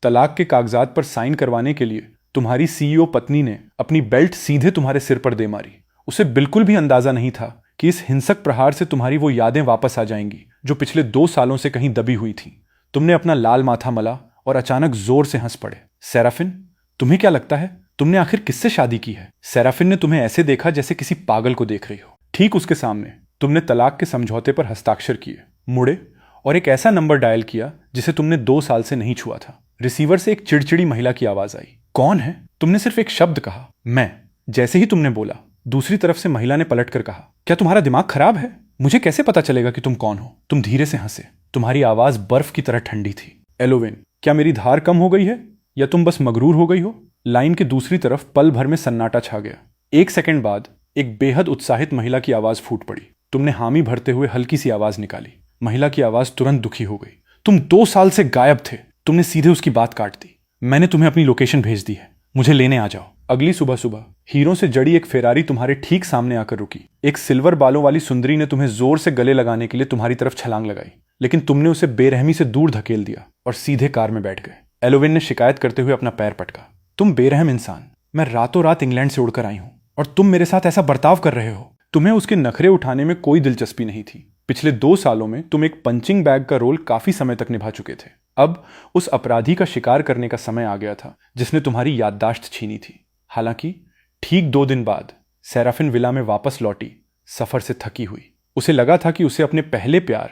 तलाक के कागजात पर साइन करवाने के लिए तुम्हारी सीईओ पत्नी ने अपनी बेल्ट सीधे तुम्हारे सिर पर दे मारी। उसे बिल्कुल भी अंदाजा नहीं था कि इस हिंसक प्रहार से तुम्हारी वो यादें वापस आ जाएंगी जो पिछले 2 सालों से कहीं दबी हुई थीं। तुमने अपना लाल माथा मला और अचानक जोर से हंस पड़े। सेराफिन, तुम्हें क्या लगता है तुमने आखिर किससे शादी की है? सेराफिन ने तुम्हें ऐसे देखा जैसे किसी पागल को देख रही हो। ठीक उसके सामने तुमने तलाक के समझौते पर हस्ताक्षर किए, मुड़े और एक ऐसा नंबर डायल किया जिसे तुमने 2 साल से नहीं छुआ था। रिसीवर से एक चिड़चिड़ी महिला की आवाज आई। कौन है? तुमने सिर्फ एक शब्द कहा, मैं। जैसे ही तुमने बोला, दूसरी तरफ से महिला ने पलटकर कहा, क्या तुम्हारा दिमाग खराब है? मुझे कैसे पता चलेगा कि तुम कौन हो? तुम धीरे से हंसे। तुम्हारी आवाज बर्फ की तरह ठंडी थी। एलोवेन, क्या मेरी धार कम हो गई है या तुम बस मगरूर हो गई हो? लाइन के दूसरी तरफ पल भर में सन्नाटा छा गया। 1 सेकंड बाद एक बेहद उत्साहित महिला की आवाज फूट पड़ी। तुमने हामी भरते हुए हल्की सी आवाज निकाली। महिला की आवाज तुरंत दुखी हो गई। तुम 2 साल से गायब थे। तुमने सीधे उसकी बात काट दी। मैंने तुम्हें अपनी लोकेशन भेज दी है, मुझे लेने आ जाओ। अगली सुबह सुबह हीरों से जड़ी एक फेरारी तुम्हारे ठीक सामने आकर रुकी। एक सिल्वर बालों वाली सुंदरी ने तुम्हें जोर से गले लगाने के लिए तुम्हारी तरफ छलांग लगाई, लेकिन तुमने उसे बेरहमी से दूर धकेल दिया और सीधे कार में बैठ गए। एलोवेन ने शिकायत करते हुए अपना पैर पटका। तुम बेरहम इंसान, मैं रातों रात इंग्लैंड से उड़कर आई हूं और तुम मेरे साथ ऐसा बर्ताव कर रहे हो। तुम्हें उसके नखरे उठाने में कोई दिलचस्पी नहीं थी। पिछले 2 सालों में तुम एक पंचिंग बैग का रोल काफी समय तक निभा चुके थे। अब उस अपराधी का शिकार करने का समय आ गया था जिसने तुम्हारी याददाश्त छीनी थी। हालांकि ठीक 2 दिन बाद सेराफिन विला में वापस लौटी, सफर से थकी हुई। उसे लगा था कि उसे अपने पहले प्यार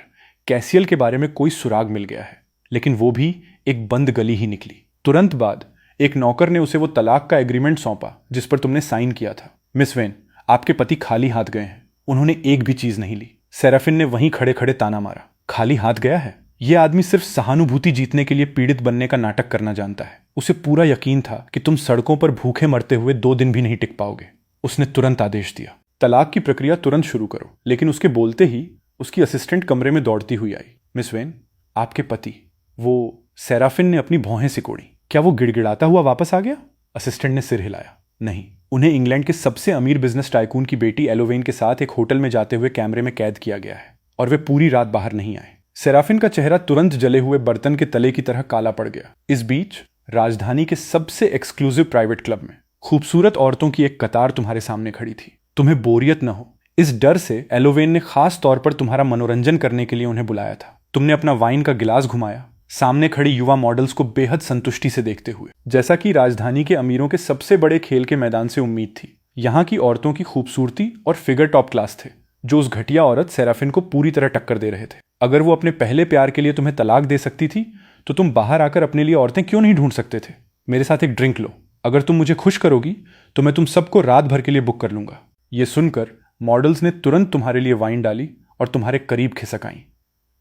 कैसियल के बारे में कोई सुराग मिल गया है, लेकिन वो भी एक बंद गली ही निकली। तुरंत बाद एक नौकर ने उसे वो तलाक का एग्रीमेंट सौंपा जिस पर तुमने साइन किया था। मिस वेन, आपके पति खाली हाथ गए हैं, उन्होंने एक भी चीज नहीं ली। सेराफिन ने वहीं खड़े खड़े ताना मारा। खाली हाथ गया है? यह आदमी सिर्फ सहानुभूति जीतने के लिए पीड़ित बनने का नाटक करना जानता है। उसे पूरा यकीन था कि तुम सड़कों पर भूखे मरते हुए 2 दिन भी नहीं टिक पाओगे। उसने तुरंत आदेश दिया, तलाक की प्रक्रिया तुरंत शुरू करो। लेकिन उसके बोलते ही उसकी असिस्टेंट कमरे में दौड़ती हुई आई। मिस वेन, आपके पति, वो। सेराफिन ने अपनी भौहें सिकोड़ी। क्या वो गिड़गिड़ाता हुआ वापस आ गया? असिस्टेंट ने सिर हिलाया। नहीं, उन्हें इंग्लैंड के सबसे अमीर बिजनेस टाइकून की बेटी एलोवेन के साथ एक होटल में जाते हुए कैमरे में कैद किया गया है और वे पूरी रात बाहर नहीं आए। सेराफिन का चेहरा तुरंत जले हुए बर्तन के तले की तरह काला पड़ गया। इस बीच राजधानी के सबसे एक्सक्लूसिव प्राइवेट क्लब में खूबसूरत औरतों की एक कतार तुम्हारे सामने खड़ी थी। तुम्हें बोरियत न हो, इस डर से एलोवेन ने खास तौर पर तुम्हारा मनोरंजन करने के लिए उन्हें बुलाया था। तुमने अपना वाइन का गिलास घुमाया, सामने खड़ी युवा मॉडल्स को बेहद संतुष्टि से देखते हुए, जैसा कि राजधानी के अमीरों के सबसे बड़े खेल के मैदान से उम्मीद थी। यहाँ की औरतों की खूबसूरती और फिगर टॉप क्लास थे, जो उस घटिया औरत सेराफिन को पूरी तरह टक्कर दे रहे थे। अगर वो अपने पहले प्यार के लिए तुम्हें तलाक दे सकती थी तो तुम बाहर आकर अपने लिए औरतें क्यों नहीं ढूंढ सकते थे? मेरे साथ एक ड्रिंक लो, अगर तुम मुझे खुश करोगी तो मैं तुम सबको रात भर के लिए बुक कर लूंगा। ये सुनकर मॉडल्स ने तुरंत तुम्हारे लिए वाइन डाली और तुम्हारे करीब खिसक आईं।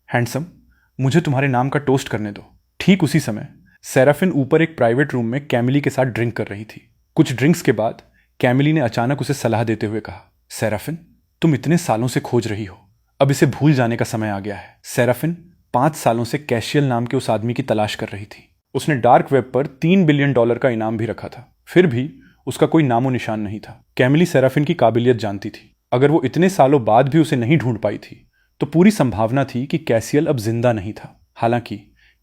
हैंडसम, मुझे तुम्हारे नाम का टोस्ट करने दो। ठीक उसी समय सेराफिन ऊपर एक प्राइवेट रूम में कैमिली के साथ ड्रिंक कर रही थी। कुछ ड्रिंक्स के बाद कैमिली ने अचानक उसे सलाह देते हुए कहा, सेराफिन, तुम इतने सालों से खोज रही हो, अब इसे भूल जाने का समय आ गया है। सेराफिन 5 सालों से कैशियल नाम के उस आदमी की तलाश कर रही थी। उसने डार्क वेब पर $3 बिलियन का इनाम भी रखा था, फिर भी उसका कोई नामो निशान नहीं था। कैमिली सेराफिन की काबिलियत जानती थी। अगर वो इतने सालों बाद भी उसे नहीं ढूंढ पाई थी तो पूरी संभावना थी कि कैसियल अब जिंदा नहीं था। हालांकि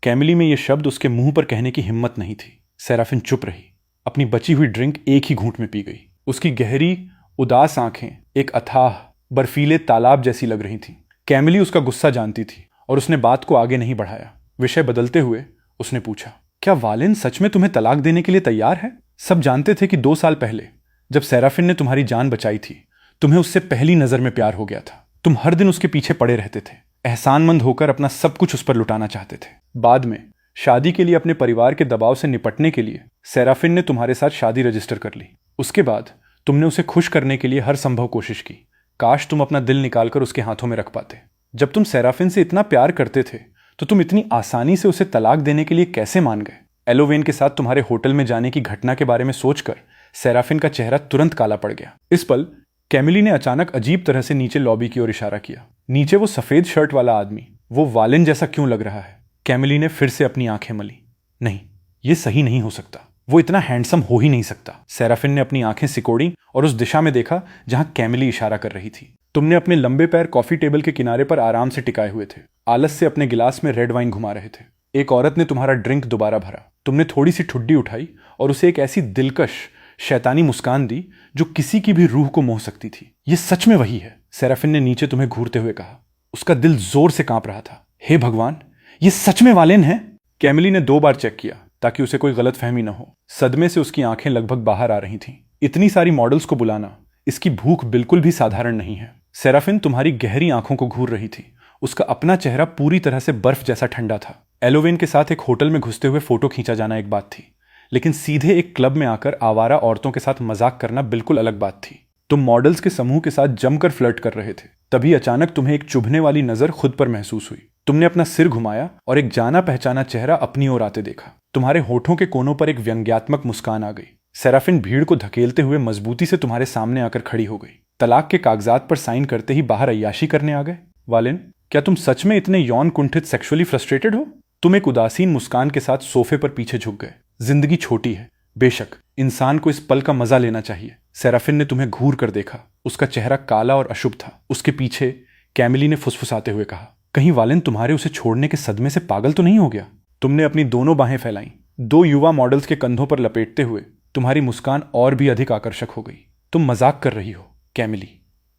कैमिली में यह शब्द उसके मुंह पर कहने की हिम्मत नहीं थी। सेराफिन चुप रही, अपनी बची हुई ड्रिंक एक ही घूंट में पी गई। उसकी गहरी उदास आंखें एक अथाह बर्फीले तालाब जैसी लग रही थीं। कैमिली उसका गुस्सा जानती थी और उसने बात को आगे नहीं बढ़ाया। विषय बदलते हुए उसने पूछा, क्या वालिन सच में तुम्हें तलाक देने के लिए तैयार है? सब जानते थे कि 2 साल पहले जब सेराफिन ने तुम्हारी जान बचाई थी, तुम्हें उससे पहली नजर में प्यार हो गया था। तुम हर दिन उसके पीछे पड़े रहते थे, एहसानमंद होकर अपना सब कुछ उस पर लुटाना चाहते थे। बाद में शादी के लिए अपने परिवार के दबाव से निपटने के लिए सेराफिन ने तुम्हारे साथ शादी रजिस्टर कर ली। उसके बाद तुमने उसे खुश करने के लिए हर संभव कोशिश की। काश तुम अपना दिल निकालकर उसके हाथों में रख पाते। जब तुम सेराफिन से इतना प्यार करते थे तो तुम इतनी आसानी से उसे तलाक देने के लिए कैसे मान गए? एलोवेन के साथ तुम्हारे होटल में जाने की घटना के बारे में सोचकर सेराफिन का चेहरा तुरंत काला पड़ गया। इस पल कैमिली ने अचानक अजीब तरह से नीचे लॉबी की ओर इशारा किया। नीचे वो सफेद शर्ट वाला आदमी, वो वालिन जैसा क्यों लग रहा है? कैमिली ने फिर से अपनी आंखें मली। नहीं, ये सही नहीं हो सकता, वो इतना हैंडसम हो ही नहीं सकता। सेराफिन ने अपनी आंखें सिकोड़ी और उस दिशा में देखा जहां कैमिली इशारा कर रही थी। तुमने अपने लंबे पैर कॉफी टेबल के किनारे पर आराम से टिकाए हुए थे, आलस से अपने गिलास में रेड वाइन घुमा रहे थे। एक औरत ने तुम्हारा ड्रिंक दोबारा भरा। तुमने थोड़ी सी ठुड्डी उठाई और उसे एक ऐसी दिलकश शैतानी मुस्कान दी जो किसी की भी रूह को मोह सकती थी। ये सच में वही है, सेराफिन ने नीचे तुम्हें घूरते हुए कहा। उसका दिल जोर से कांप रहा था। हे भगवान, ये सच में वालेन है? कैमिली ने 2 बार चेक किया ताकि उसे कोई गलतफहमी न हो। सदमे से उसकी आंखें लगभग बाहर आ रही थीं। इतनी सारी मॉडल्स को बुलाना, इसकी भूख बिल्कुल भी साधारण नहीं है। सेराफिन तुम्हारी गहरी आंखों को घूर रही थी। उसका अपना चेहरा पूरी तरह से बर्फ जैसा ठंडा था। एलोवेन के साथ एक होटल में घुसते हुए फोटो खींचा जाना एक बात थी, लेकिन सीधे एक क्लब में आकर आवारा औरतों के साथ मजाक करना बिल्कुल अलग बात थी। तुम मॉडल्स के समूह के साथ जमकर फ्लर्ट कर रहे थे। तभी अचानक तुम्हें एक चुभने वाली नजर खुद पर महसूस हुई। तुमने अपना सिर घुमाया और एक जाना पहचाना चेहरा अपनी ओर आते देखा। तुम्हारे होठों के कोनों पर एक व्यंग्यात्मक मुस्कान आ गई। सेराफिन भीड़ को धकेलते हुए मजबूती से तुम्हारे सामने आकर खड़ी हो गई। तलाक के कागजात पर साइन करते ही बाहर अय्याशी करने आ गए? वालेन, क्या तुम सच में इतने यौन कुंठित सेक्सुअली फ्रस्ट्रेटेड हो? तुम एक उदासीन मुस्कान के साथ सोफे पर पीछे झुक गए। जिंदगी छोटी है, बेशक इंसान को इस पल का मजा लेना चाहिए। सेराफिन ने तुम्हें घूर कर देखा। उसका चेहरा काला और अशुभ था। उसके पीछे कैमिली ने फुसफुसाते हुए कहा, कहीं वालेन तुम्हारे उसे छोड़ने के सदमे से पागल तो नहीं हो गया? तुमने अपनी दोनों बाहें फैलाईं। 2 युवा मॉडल्स के कंधों पर लपेटते हुए तुम्हारी मुस्कान और भी अधिक आकर्षक हो गई। तुम मजाक कर रही हो कैमिली।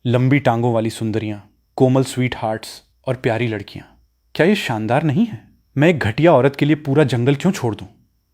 लंबी टांगों वाली सुंदरियां, कोमल स्वीट हार्ट्स और प्यारी लड़कियां, क्या ये शानदार नहीं है? मैं एक घटिया औरत के लिए पूरा जंगल क्यों छोड़ दूं?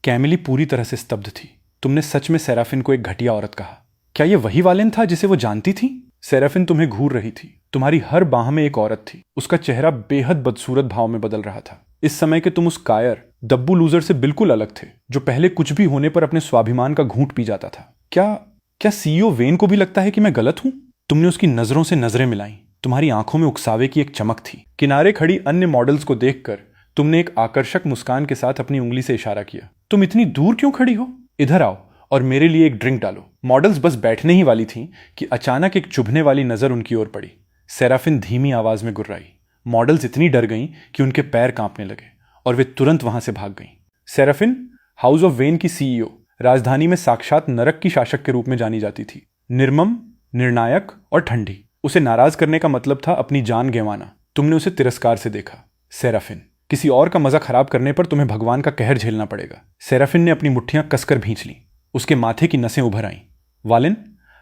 कैमिली पूरी तरह से स्तब्ध थी। तुमने सच में सेराफिन को एक घटिया औरत कहा? क्या यह वही वालेन था जिसे वो जानती थी? सेराफिन तुम्हें घूर रही थी। तुम्हारी हर बाह में एक औरत थी। उसका चेहरा बेहद बदसूरत भाव में बदल रहा था। इस समय के तुम उस कायर दब्बू लूजर से बिल्कुल अलग थे, जो पहले कुछ भी होने पर अपने स्वाभिमान का घूंट पी जाता था। क्या सीईओ वेन को भी लगता है कि मैं गलत हूं? तुमने उसकी नजरों से नजरें मिलाई। तुम्हारी आंखों में उकसावे की एक चमक थी। किनारे खड़ी अन्य मॉडल्स को देखकर तुमने एक आकर्षक मुस्कान के साथ अपनी उंगली से इशारा किया। तुम इतनी दूर क्यों खड़ी हो? इधर आओ और मेरे लिए एक ड्रिंक डालो। मॉडल्स बस बैठने ही वाली थीं कि अचानक एक चुभने वाली नजर उनकी ओर पड़ी। सेराफिन धीमी आवाज में गुर्राई। मॉडल्स इतनी डर गईं कि उनके पैर कांपने लगे और वे तुरंत वहां से भाग गईं। सेराफिन हाउस ऑफ वेन की सीईओ, राजधानी में साक्षात नरक की शासक के रूप में जानी जाती थी। निर्मम, निर्णायक और ठंडी। उसे नाराज करने का मतलब था अपनी जान गंवाना। तुमने उसे तिरस्कार से देखा। सेराफिन, किसी और का मजा खराब करने पर तुम्हें भगवान का कहर झेलना पड़ेगा। सेराफिन ने अपनी मुट्ठियां कसकर भींच लीं। उसके माथे की नसें उभर आईं। वालेन,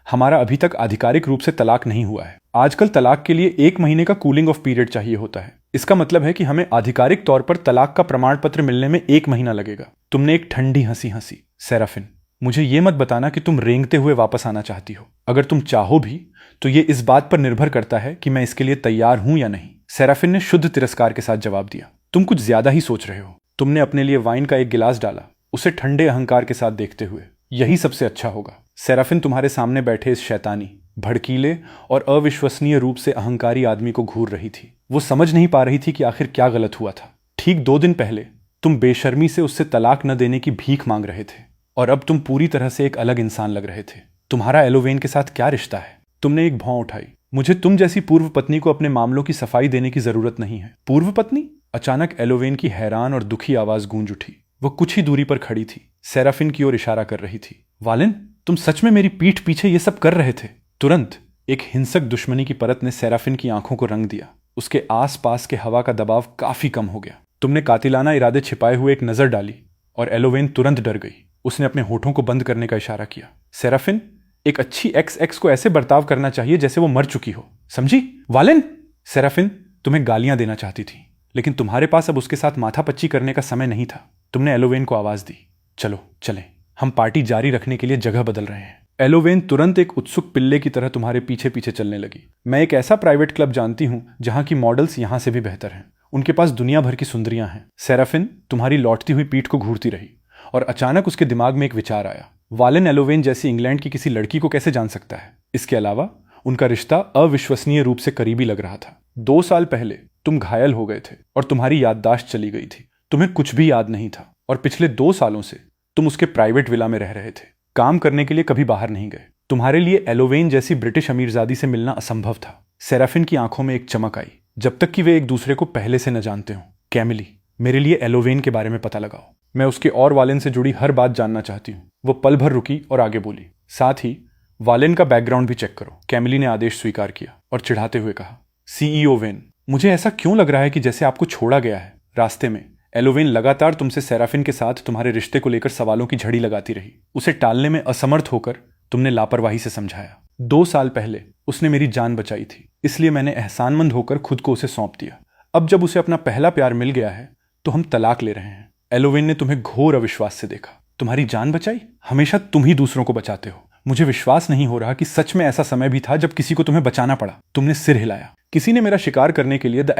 हमारा अभी तक आधिकारिक रूप से तलाक नहीं हुआ है। आजकल तलाक के लिए 1 महीने का कूलिंग ऑफ पीरियड चाहिए होता है। इसका मतलब है कि हमें आधिकारिक तौर पर तलाक का प्रमाण पत्र मिलने में 1 महीना लगेगा। तुमने एक ठंडी हंसी हंसी। सेराफिन, मुझे ये मत बताना कि तुम रेंगते हुए वापस आना चाहती हो। अगर तुम चाहो भी तो ये इस बात पर निर्भर करता है कि मैं इसके लिए तैयार हूं या नहीं। सेराफिन ने शुद्ध तिरस्कार के साथ जवाब दिया। तुम कुछ ज्यादा ही सोच रहे हो। तुमने अपने लिए वाइन का एक गिलास डाला, उसे ठंडे अहंकार के साथ देखते हुए। यही सबसे अच्छा होगा। सेराफिन तुम्हारे सामने बैठे इस शैतानी, भड़कीले और अविश्वसनीय रूप से अहंकारी आदमी को घूर रही थी। वो समझ नहीं पा रही थी कि आखिर क्या गलत हुआ था। ठीक 2 दिन पहले तुम बेशर्मी से उससे तलाक न देने की भीख मांग रहे थे और अब तुम पूरी तरह से एक अलग इंसान लग रहे थे। तुम्हारा एलोवेन के साथ क्या रिश्ता है? तुमने एक भौं उठाई। मुझे तुम जैसी पूर्व पत्नी को अपने मामलों की सफाई देने की जरूरत नहीं है। पूर्व पत्नी? अचानक एलोवेन की हैरान और दुखी आवाज गूंज उठी। वो कुछ ही दूरी पर खड़ी थी, सेराफिन की ओर इशारा कर रही थी। वालेन, तुम सच में मेरी पीठ पीछे ये सब कर रहे थे? तुरंत एक हिंसक दुश्मनी की परत ने सेराफिन की आंखों को रंग दिया। उसके आसपास के हवा का दबाव काफी कम हो गया। तुमने कातिलाना इरादे छिपाए हुए एक नजर डाली और एलोवेन तुरंत डर गई। उसने अपने होठों को बंद करने का इशारा किया। सेराफिन, एक अच्छी एक्स को ऐसे बर्ताव करना चाहिए जैसे वो मर चुकी हो, समझी? वालेन! सेराफिन तुम्हें गालियां देना चाहती थी, लेकिन तुम्हारे पास अब उसके साथ माथापच्ची करने का समय नहीं था। तुमने एलोवेन को आवाज दी, चलो चलें, हम पार्टी जारी रखने के लिए जगह बदल रहे हैं। एलोवेन तुरंत एक उत्सुक पिल्ले की तरह तुम्हारे पीछे पीछे चलने लगी। मैं एक ऐसा प्राइवेट क्लब जानती हूं जहां की मॉडल्स यहां से भी बेहतर हैं। उनके पास दुनिया भर की सुंदरियां हैं। सेराफिन तुम्हारी लौटती हुई पीठ को घूरती रही और अचानक उसके दिमाग में एक विचार आया। वालेन एलोवेन जैसी इंग्लैंड की किसी लड़की को कैसे जान सकता है? इसके अलावा उनका रिश्ता अविश्वसनीय रूप से करीबी लग रहा था। 2 साल पहले तुम घायल हो गए थे और तुम्हारी याददाश्त चली गई थी। तुम्हें कुछ भी याद नहीं था और पिछले 2 सालों से तुम उसके प्राइवेट विला में रह रहे थे। काम करने के लिए कभी बाहर नहीं गए। तुम्हारे लिए एलोवेन जैसी ब्रिटिश अमीरजादी से मिलना असंभव था। सेराफिन की आंखों में एक चमक आई, जब तक कि वे एक दूसरे को पहले से न जानते हों। कैमिली, मेरे लिए एलोवेन के बारे में पता लगाओ। मैं उसके और वालेन से जुड़ी हर बात जानना चाहती हूँ। वो पल भर रुकी और आगे बोली, साथ ही वालेन का बैकग्राउंड भी चेक करो। कैमिली ने आदेश स्वीकार किया और चिढ़ाते हुए कहा, सीईओ वेन, मुझे ऐसा क्यों लग रहा है कि जैसे आपको छोड़ा गया है। रास्ते में एलोवेन लगातार तुमसे सेराफिन के साथ तुम्हारे रिश्ते को लेकर सवालों की झड़ी लगाती रही। उसे टालने में असमर्थ होकर तुमने लापरवाही से समझाया। 2 साल पहले उसने मेरी जान बचाई थी, इसलिए मैंने एहसानमंद होकर खुद को उसे सौंप दिया। अब जब उसे अपना पहला प्यार मिल गया है तो हम तलाक ले रहे हैं। एलोवेन ने तुम्हें घोर अविश्वास से देखा। तुम्हारी जान बचाई? हमेशा तुम ही दूसरों को बचाते हो। मुझे विश्वास नहीं हो रहा कि सच में ऐसा समय भी था जब किसी को तुम्हें बचाना पड़ा। तुमने सिर हिलाया। किसी ने मेरा शिकार करने के लिए द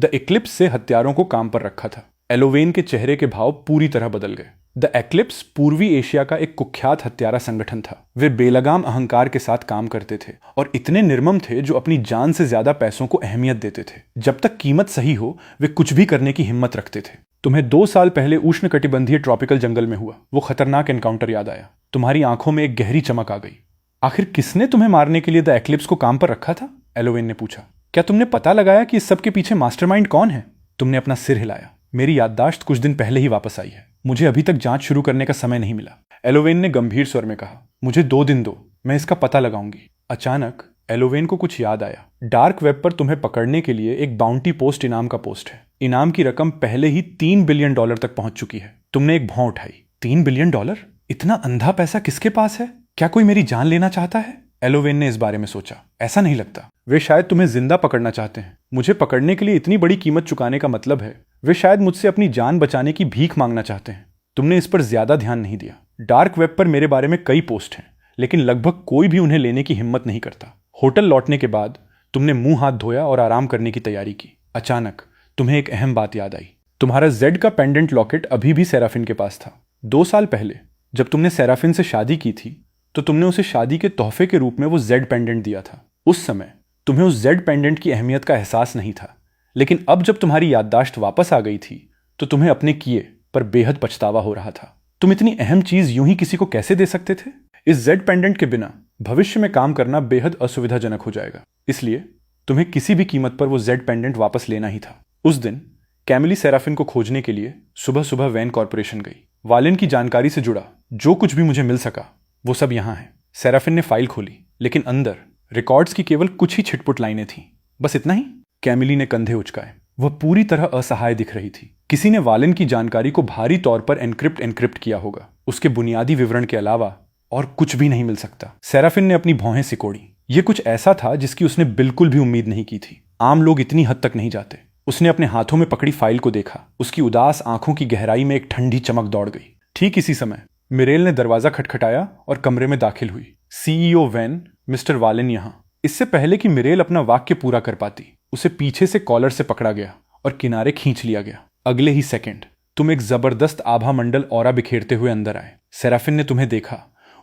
एक्लिप्स से हत्यारों को काम पर रखा था। एलोवेन के चेहरे के भाव पूरी तरह बदल गए। द एक्लिप्स पूर्वी एशिया का एक कुख्यात हत्यारा संगठन था। वे बेलगाम अहंकार के साथ काम करते थे और इतने निर्मम थे जो अपनी जान से ज्यादा पैसों को अहमियत देते थे। जब तक कीमत सही हो वे कुछ भी करने की हिम्मत रखते थे। तुम्हें 2 साल पहले उष्णकटिबंधीय ट्रॉपिकल जंगल में हुआ वो खतरनाक एनकाउंटर याद आया। तुम्हारी आंखों में एक गहरी चमक आ गई। आखिर किसने तुम्हें मारने के लिए द एक्लिप्स को काम पर रखा था? एलोवेन ने पूछा। क्या तुमने पता लगाया कि इस सब के पीछे मास्टरमाइंड कौन है? तुमने अपना सिर हिलाया। मेरी याददाश्त कुछ दिन पहले ही वापस आई है। मुझे अभी तक जांच शुरू करने का समय नहीं मिला। एलोवेन ने गंभीर स्वर में कहा। मुझे 2 दिन दो, मैं इसका पता लगाऊंगी। अचानक एलोवेन को कुछ याद आया। डार्क वेब पर तुम्हें पकड़ने के लिए एक बाउंटी पोस्ट इनाम का पोस्ट है। इनाम की रकम पहले ही $3 बिलियन तक पहुंच चुकी है। तुमने एक भौं उठाई। $3 बिलियन? इतना अंधा पैसा किसके पास है? क्या कोई मेरी जान लेना चाहता है? एलोवेन ने इस बारे में सोचा। ऐसा नहीं लगता। वे शायद तुम्हें जिंदा पकड़ना चाहते हैं। मुझे पकड़ने के लिए इतनी बड़ी कीमत चुकाने का मतलब है वे शायद मुझसे अपनी जान बचाने की भीख मांगना चाहते हैं। तुमने इस पर ज्यादा ध्यान नहीं दिया। डार्क वेब पर मेरे बारे में कई पोस्ट हैं, लेकिन लगभग कोई भी उन्हें लेने की हिम्मत नहीं करता। होटल लौटने के बाद तुमने मुंह हाथ धोया और आराम करने की तैयारी की। अचानक तुम्हें एक अहम बात याद आई। तुम्हारा जेड का पेंडेंट लॉकेट अभी भी सेराफिन के पास था। 2 साल पहले जब तुमने सेराफिन से शादी की थी तो तुमने उसे शादी के तोहफे के रूप में वो जेड पेंडेंट दिया था। उस समय तुम्हें उस जेड पेंडेंट की अहमियत का एहसास नहीं था, लेकिन अब जब तुम्हारी याददाश्त वापस आ गई थी तो तुम्हें अपने किए पर बेहद पछतावा हो रहा था। तुम इतनी अहम चीज यूं ही किसी को कैसे दे सकते थे? इस जेड पेंडेंट के बिना भविष्य में काम करना बेहद असुविधाजनक हो जाएगा, इसलिए तुम्हें किसी भी कीमत पर वो जेड पेंडेंट वापस लेना ही था। उस दिन कैमिली सेराफिन को खोजने के लिए सुबह सुबह वैन कॉर्पोरेशन गई। वालिन की जानकारी से जुड़ा जो कुछ भी मुझे मिल सका वो सब यहां है। सेराफिन ने फाइल खोली, लेकिन अंदर रिकॉर्ड्स की केवल कुछ ही छिटपुट लाइनें थीं। बस इतना ही? कैमिली ने कंधे उचकाए। वह पूरी तरह असहाय दिख रही थी। किसी ने वालिन की जानकारी को भारी तौर पर एनक्रिप्ट किया होगा। उसके बुनियादी विवरण के अलावा और कुछ भी नहीं मिल सकता। सेराफिन ने अपनी भौहें सिकोड़ी। यह कुछ ऐसा था जिसकी उसने बिल्कुल भी उम्मीद नहीं की थी। आम लोग इतनी हद तक नहीं जाते। उसने अपने हाथों में पकड़ी फाइल को देखा। उसकी उदास आंखों की गहराई में एक ठंडी चमक दौड़ गई। ठीक इसी समय मिरेल ने दरवाजा खटखटाया और कमरे में दाखिल हुई। सीईओ वैन, मिस्टर वालिन यहां। इससे पहले कि मिरेल अपना वाक्य पूरा कर पाती, उसे पीछे से कॉलर से पकड़ा गया और किनारे खींच लिया गया। अगले ही सेकंड तुम एक जबरदस्त आभा मंडल ऑरा बिखेरते हुए अंदर आए। सेराफिन ने तुम्हें देखा।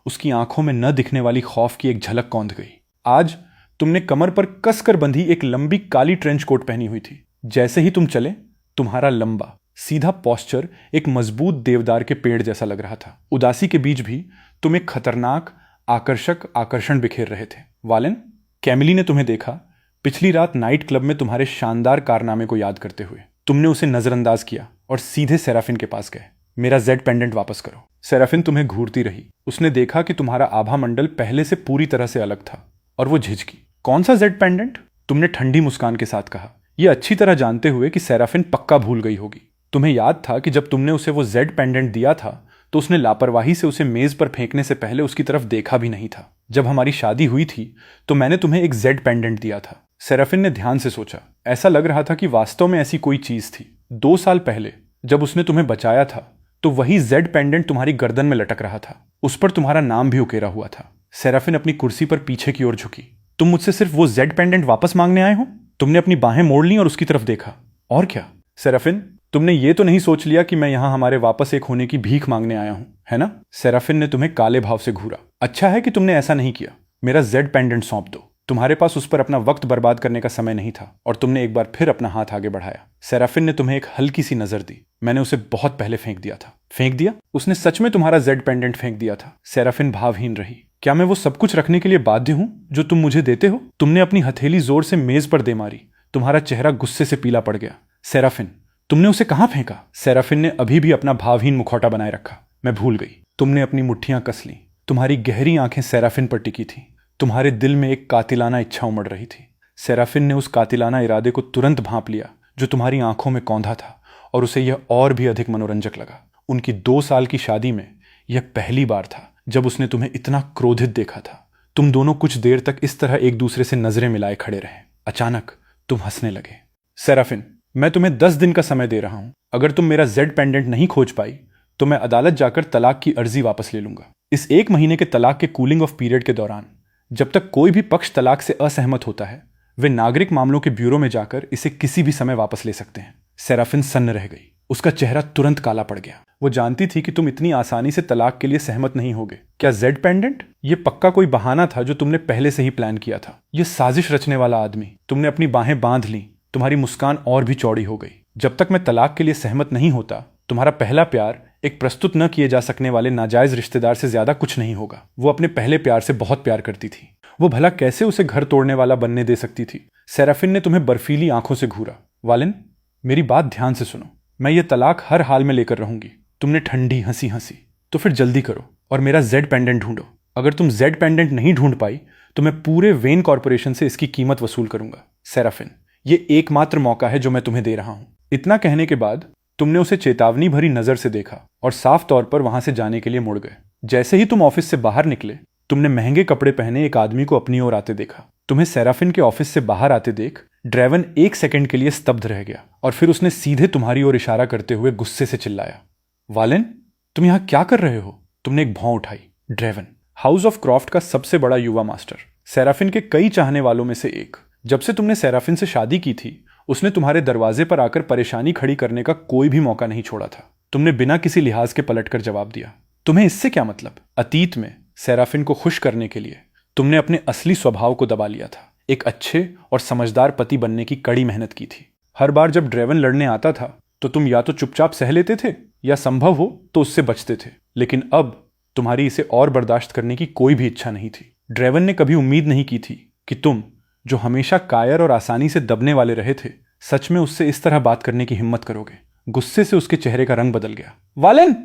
उसकी आंखों में न दिखने वाली खौफ की एक झलक कौंध गई। आज तुमने कमर पर कसकर बंधी एक लंबी काली ट्रेंच कोट पहनी हुई थी। जैसे ही तुम चले तुम्हारा लंबा सीधा पोस्चर एक मजबूत देवदार के पेड़ जैसा लग रहा था। उदासी के बीच भी तुम एक खतरनाक आकर्षक आकर्षण बिखेर रहे थे। वालिन, कैमिली ने तुम्हें देखा पिछली रात नाइट क्लब में तुम्हारे शानदार कारनामे को याद करते हुए। तुमने उसे नजरअंदाज किया और सीधे सेराफिन के पास गए। मेरा जेड पेंडेंट वापस करो। सेराफिन तुम्हें घूरती रही। उसने देखा कि तुम्हारा आभा मंडल पहले से पूरी तरह से अलग था और वो झिझकी। कौन सा जेड पेंडेंट? तुमने ठंडी मुस्कान के साथ कहा, यह अच्छी तरह जानते हुए कि सेराफिन पक्का भूल गई होगी। तुम्हें याद था कि जब तुमने उसे वो जेड पेंडेंट दिया था तो उसने लापरवाही से उसे मेज पर फेंकने से पहले उसकी तरफ देखा भी नहीं था। जब हमारी शादी हुई थी तो मैंने तुम्हें एक जेड पेंडेंट दिया था। सेराफिन ने ध्यान से सोचा। ऐसा लग रहा था कि वास्तव में ऐसी कोई चीज थी। 2 साल पहले जब उसने तुम्हें बचाया था तो वही जेड पेंडेंट तुम्हारी गर्दन में लटक रहा था। उस पर तुम्हारा नाम भी उकेरा हुआ था। सेराफिन अपनी कुर्सी पर पीछे की ओर झुकी। तुम मुझसे सिर्फ वो जेड पेंडेंट वापस मांगने आए हो? तुमने अपनी बाहें मोड़ ली और उसकी तरफ देखा। और क्या? सेराफिन, तुमने ये तो नहीं सोच लिया कि मैं यहां हमारे वापस एक होने की भीख मांगने आया हूं, है ना? सेराफिन ने तुम्हें काले भाव से घूरा। अच्छा है कि तुमने ऐसा नहीं किया। मेरा जेड पेंडेंट सौंप दो। तुम्हारे पास उस पर अपना वक्त बर्बाद करने का समय नहीं था और तुमने एक बार फिर अपना हाथ आगे बढ़ाया। सेराफिन ने तुम्हें एक हल्की सी नजर दी। मैंने उसे बहुत पहले फेंक दिया था। फेंक दिया? उसने सच में तुम्हारा जेड पेंडेंट फेंक दिया था। सेराफिन भावहीन रही। क्या मैं वो सब कुछ रखने के लिए बाध्य हूं जो तुम मुझे देते हो? तुमने अपनी हथेली जोर से मेज पर दे मारी। तुम्हारा चेहरा गुस्से से पीला पड़ गया। सेराफिन, तुमने उसे कहां फेंका? सेराफिन ने अभी भी अपना भावहीन मुखौटा बनाए रखा। मैं भूल गई। तुमने अपनी मुट्ठियां कस ली। तुम्हारी गहरी आंखें सेराफिन पर टिकी थी। तुम्हारे दिल में एक कातिलाना इच्छा उमड़ रही थी। सेराफिन ने उस कातिलाना इरादे को तुरंत भांप लिया जो तुम्हारी आंखों में कौंधा था और उसे यह और भी अधिक मनोरंजक लगा। उनकी 2 साल की शादी में यह पहली बार था जब उसने तुम्हें इतना क्रोधित देखा था। तुम दोनों कुछ देर तक इस तरह एक दूसरे से नजरें मिलाए खड़े रहे। अचानक तुम हंसने लगे। सेराफिन, मैं तुम्हें 10 दिन का समय दे रहा हूं। अगर तुम मेरा जेड पेंडेंट नहीं खोज पाई तो मैं अदालत जाकर तलाक की अर्जी वापस ले लूंगा। इस 1 महीने के तलाक के कूलिंग ऑफ पीरियड के दौरान जब तक कोई भी पक्ष तलाक से असहमत होता है, वे नागरिक मामलों के ब्यूरो में जाकर इसे किसी भी समय वापस ले सकते हैं। सेराफिन सन्न रह गई। उसका चेहरा तुरंत काला पड़ गया। वो जानती थी कि तुम इतनी आसानी से तलाक के लिए सहमत नहीं होगे। क्या जेड पेंडेंट? ये पक्का कोई बहाना था जो तुमने पहले से ही प्लान किया था। ये साजिश रचने वाला आदमी। तुमने अपनी बाहें बांध ली। तुम्हारी मुस्कान और भी चौड़ी हो गई। जब तक मैं तलाक के लिए सहमत नहीं होता, तुम्हारा पहला प्यार एक प्रस्तुत न किए जा सकने वाले नाजायज रिश्तेदार से ज्यादा कुछ नहीं होगा। वो अपने पहले प्यार से बहुत प्यार करती थी। वो भला कैसे उसे घर तोड़ने वाला बनने दे सकती थी? सेराफिन ने तुम्हें बर्फीली आंखों से घूरा। वालिन, मेरी बात ध्यान से सुनो। मैं ये तलाक हर हाल में लेकर रहूंगी। तुमने ठंडी हंसी हंसी। तो फिर जल्दी करो और मेरा जेड पेंडेंट ढूंढो। अगर तुम जेड पेंडेंट नहीं ढूंढ पाई तो मैं पूरे वेन कॉर्पोरेशन से इसकी कीमत वसूल करूंगा। सेराफिन, ये एकमात्र मौका है जो मैं तुम्हें दे रहा हूं। इतना कहने के बाद तुमने उसे चेतावनी भरी नजर से देखा और साफ तौर पर वहां से जाने के लिए मुड़ गए। जैसे ही तुम ऑफिस से बाहर निकले, तुमने महंगे कपड़े पहने एक आदमी को अपनी ओर आते देखा। तुम्हें सेराफिन के ऑफिस से बाहर आते देख ड्रेवन 1 सेकंड के लिए स्तब्ध रह गया और फिर उसने सीधे तुम्हारी ओर इशारा करते हुए गुस्से से चिल्लाया, वालेन, तुम यहां क्या कर रहे हो? तुमने एक भौं उठाई। ड्रेवन, हाउस ऑफ क्रॉफ्ट का सबसे बड़ा युवा मास्टर, सेराफिन के कई चाहने वालों में से एक। जब से तुमने सेराफिन से शादी की थी, उसने तुम्हारे दरवाजे पर आकर परेशानी खड़ी करने का कोई भी मौका नहीं छोड़ा था। तुमने बिना किसी लिहाज के पलटकर जवाब दिया। तुम्हें इससे क्या मतलब? अतीत में सेराफिन को खुश करने के लिए तुमने अपने असली स्वभाव को दबा लिया था। एक अच्छे और समझदार पति बनने की कड़ी मेहनत की थी। हर बार जब ड्रेवन लड़ने आता था तो तुम या तो चुपचाप सह लेते थे या संभव हो तो उससे बचते थे। लेकिन अब तुम्हारी इसे और बर्दाश्त करने की कोई भी इच्छा नहीं थी। ड्रेवन ने कभी उम्मीद नहीं की थी कि तुम, जो हमेशा कायर और आसानी से दबने वाले रहे थे, सच में उससे इस तरह बात करने की हिम्मत करोगे। गुस्से से उसके चेहरे का रंग बदल गया। वालेन,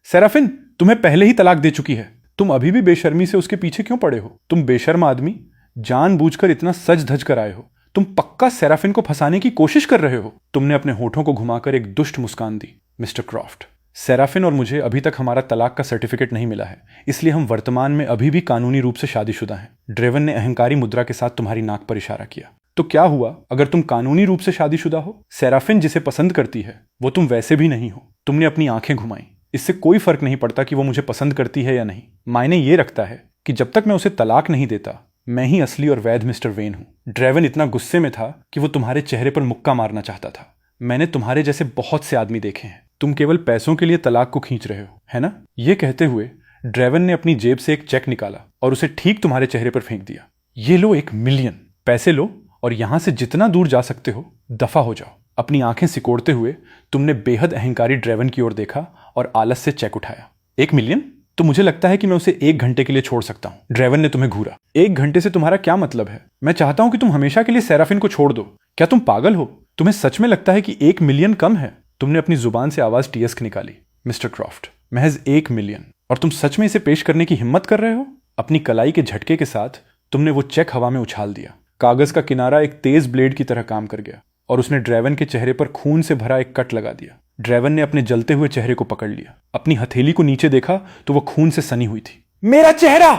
सेराफिन तुम्हें पहले ही तलाक दे चुकी है। तुम अभी भी बेशर्मी से उसके पीछे क्यों पड़े हो? तुम बेशर्म आदमी, जानबूझकर इतना सज धज कर आए हो। तुम पक्का सेराफिन को फंसाने की कोशिश कर रहे हो। तुमने अपने होठों को घुमाकर एक दुष्ट मुस्कान दी। मिस्टर क्रॉफ्ट, सेराफिन और मुझे अभी तक हमारा तलाक का सर्टिफिकेट नहीं मिला है, इसलिए हम वर्तमान में अभी भी कानूनी रूप से शादीशुदा हैं। ड्रेवन ने अहंकारी मुद्रा के साथ तुम्हारी नाक पर इशारा किया। तो क्या हुआ अगर तुम कानूनी रूप से शादीशुदा हो? सेराफिन जिसे पसंद करती है वो तुम वैसे भी नहीं हो। तुमने अपनी आंखें घुमाई। इससे कोई फर्क नहीं पड़ता कि वो मुझे पसंद करती है या नहीं। मायने ये रखता है कि जब तक मैं उसे तलाक नहीं देता, मैं ही असली और वैध मिस्टर वेन हूं। ड्रेवन इतना गुस्से में था कि वो तुम्हारे चेहरे पर मुक्का मारना चाहता था। मैंने तुम्हारे जैसे बहुत से आदमी देखे हैं। तुम केवल पैसों के लिए तलाक को खींच रहे हो, है ना? ये कहते हुए ड्रेवन ने अपनी जेब से एक चेक निकाला और उसे ठीक तुम्हारे चेहरे पर फेंक दिया। ये लो 1 मिलियन। पैसे लो और यहां से जितना दूर जा सकते हो दफा हो जाओ। अपनी आंखें सिकोड़ते हुए तुमने बेहद अहंकारी ड्रेवन की ओर देखा और आलस से चेक उठाया। 1 मिलियन? तो मुझे लगता है कि मैं उसे 1 घंटे के लिए छोड़ सकता हूं। ड्रेवन ने तुम्हें घूरा। 1 घंटे से तुम्हारा क्या मतलब है? मैं चाहता हूं कि तुम हमेशा के लिए सेराफिन को छोड़ दो। क्या तुम पागल हो? तुम्हें सच में लगता है कि 1 मिलियन कम है? तुमने अपनी जुबान से आवाज टियस्क निकाली। मिस्टर क्रॉफ्ट, महज 1 मिलियन, और तुम सच में इसे पेश करने की हिम्मत कर रहे हो? अपनी कलाई के झटके के साथ तुमने वो चेक हवा में उछाल दिया। कागज का किनारा एक तेज ब्लेड की तरह काम कर गया और उसने ड्रेवन के चेहरे पर खून से भरा एक कट लगा दिया। ड्रेवन ने अपने जलते हुए चेहरे को पकड़ लिया। अपनी हथेली को नीचे देखा तो वो खून से सनी हुई थी। मेरा चेहरा!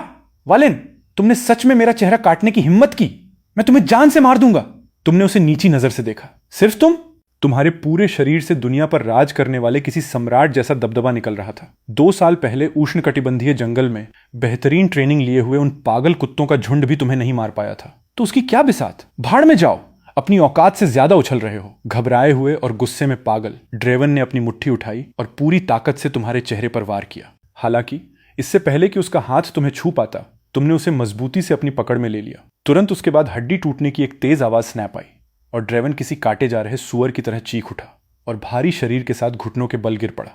वालेन, तुमने सच में मेरा चेहरा काटने की हिम्मत की? मैं तुम्हें जान से मार दूंगा। तुमने उसे नीची नजर से देखा। सिर्फ तुम? तुम्हारे पूरे शरीर से दुनिया पर राज करने वाले किसी सम्राट जैसा दबदबा निकल रहा था। 2 साल पहले उष्णकटिबंधीय जंगल में बेहतरीन ट्रेनिंग लिए हुए उन पागल कुत्तों का झुंड भी तुम्हें नहीं मार पाया था। तो उसकी क्या बिसात? भाड़ में जाओ। अपनी औकात से ज्यादा उछल रहे हो। घबराए हुए और गुस्से में पागल ड्रेवन ने अपनी मुट्ठी उठाई और पूरी ताकत से तुम्हारे चेहरे पर वार किया। हालांकि इससे पहले कि उसका हाथ तुम्हें छू पाता, तुमने उसे मजबूती से अपनी पकड़ में ले लिया। तुरंत उसके बाद हड्डी टूटने की एक तेज आवाज स्नैप आई और ड्रेवन किसी काटे जा रहे सुअर की तरह चीख उठा और भारी शरीर के साथ घुटनों के बल गिर पड़ा।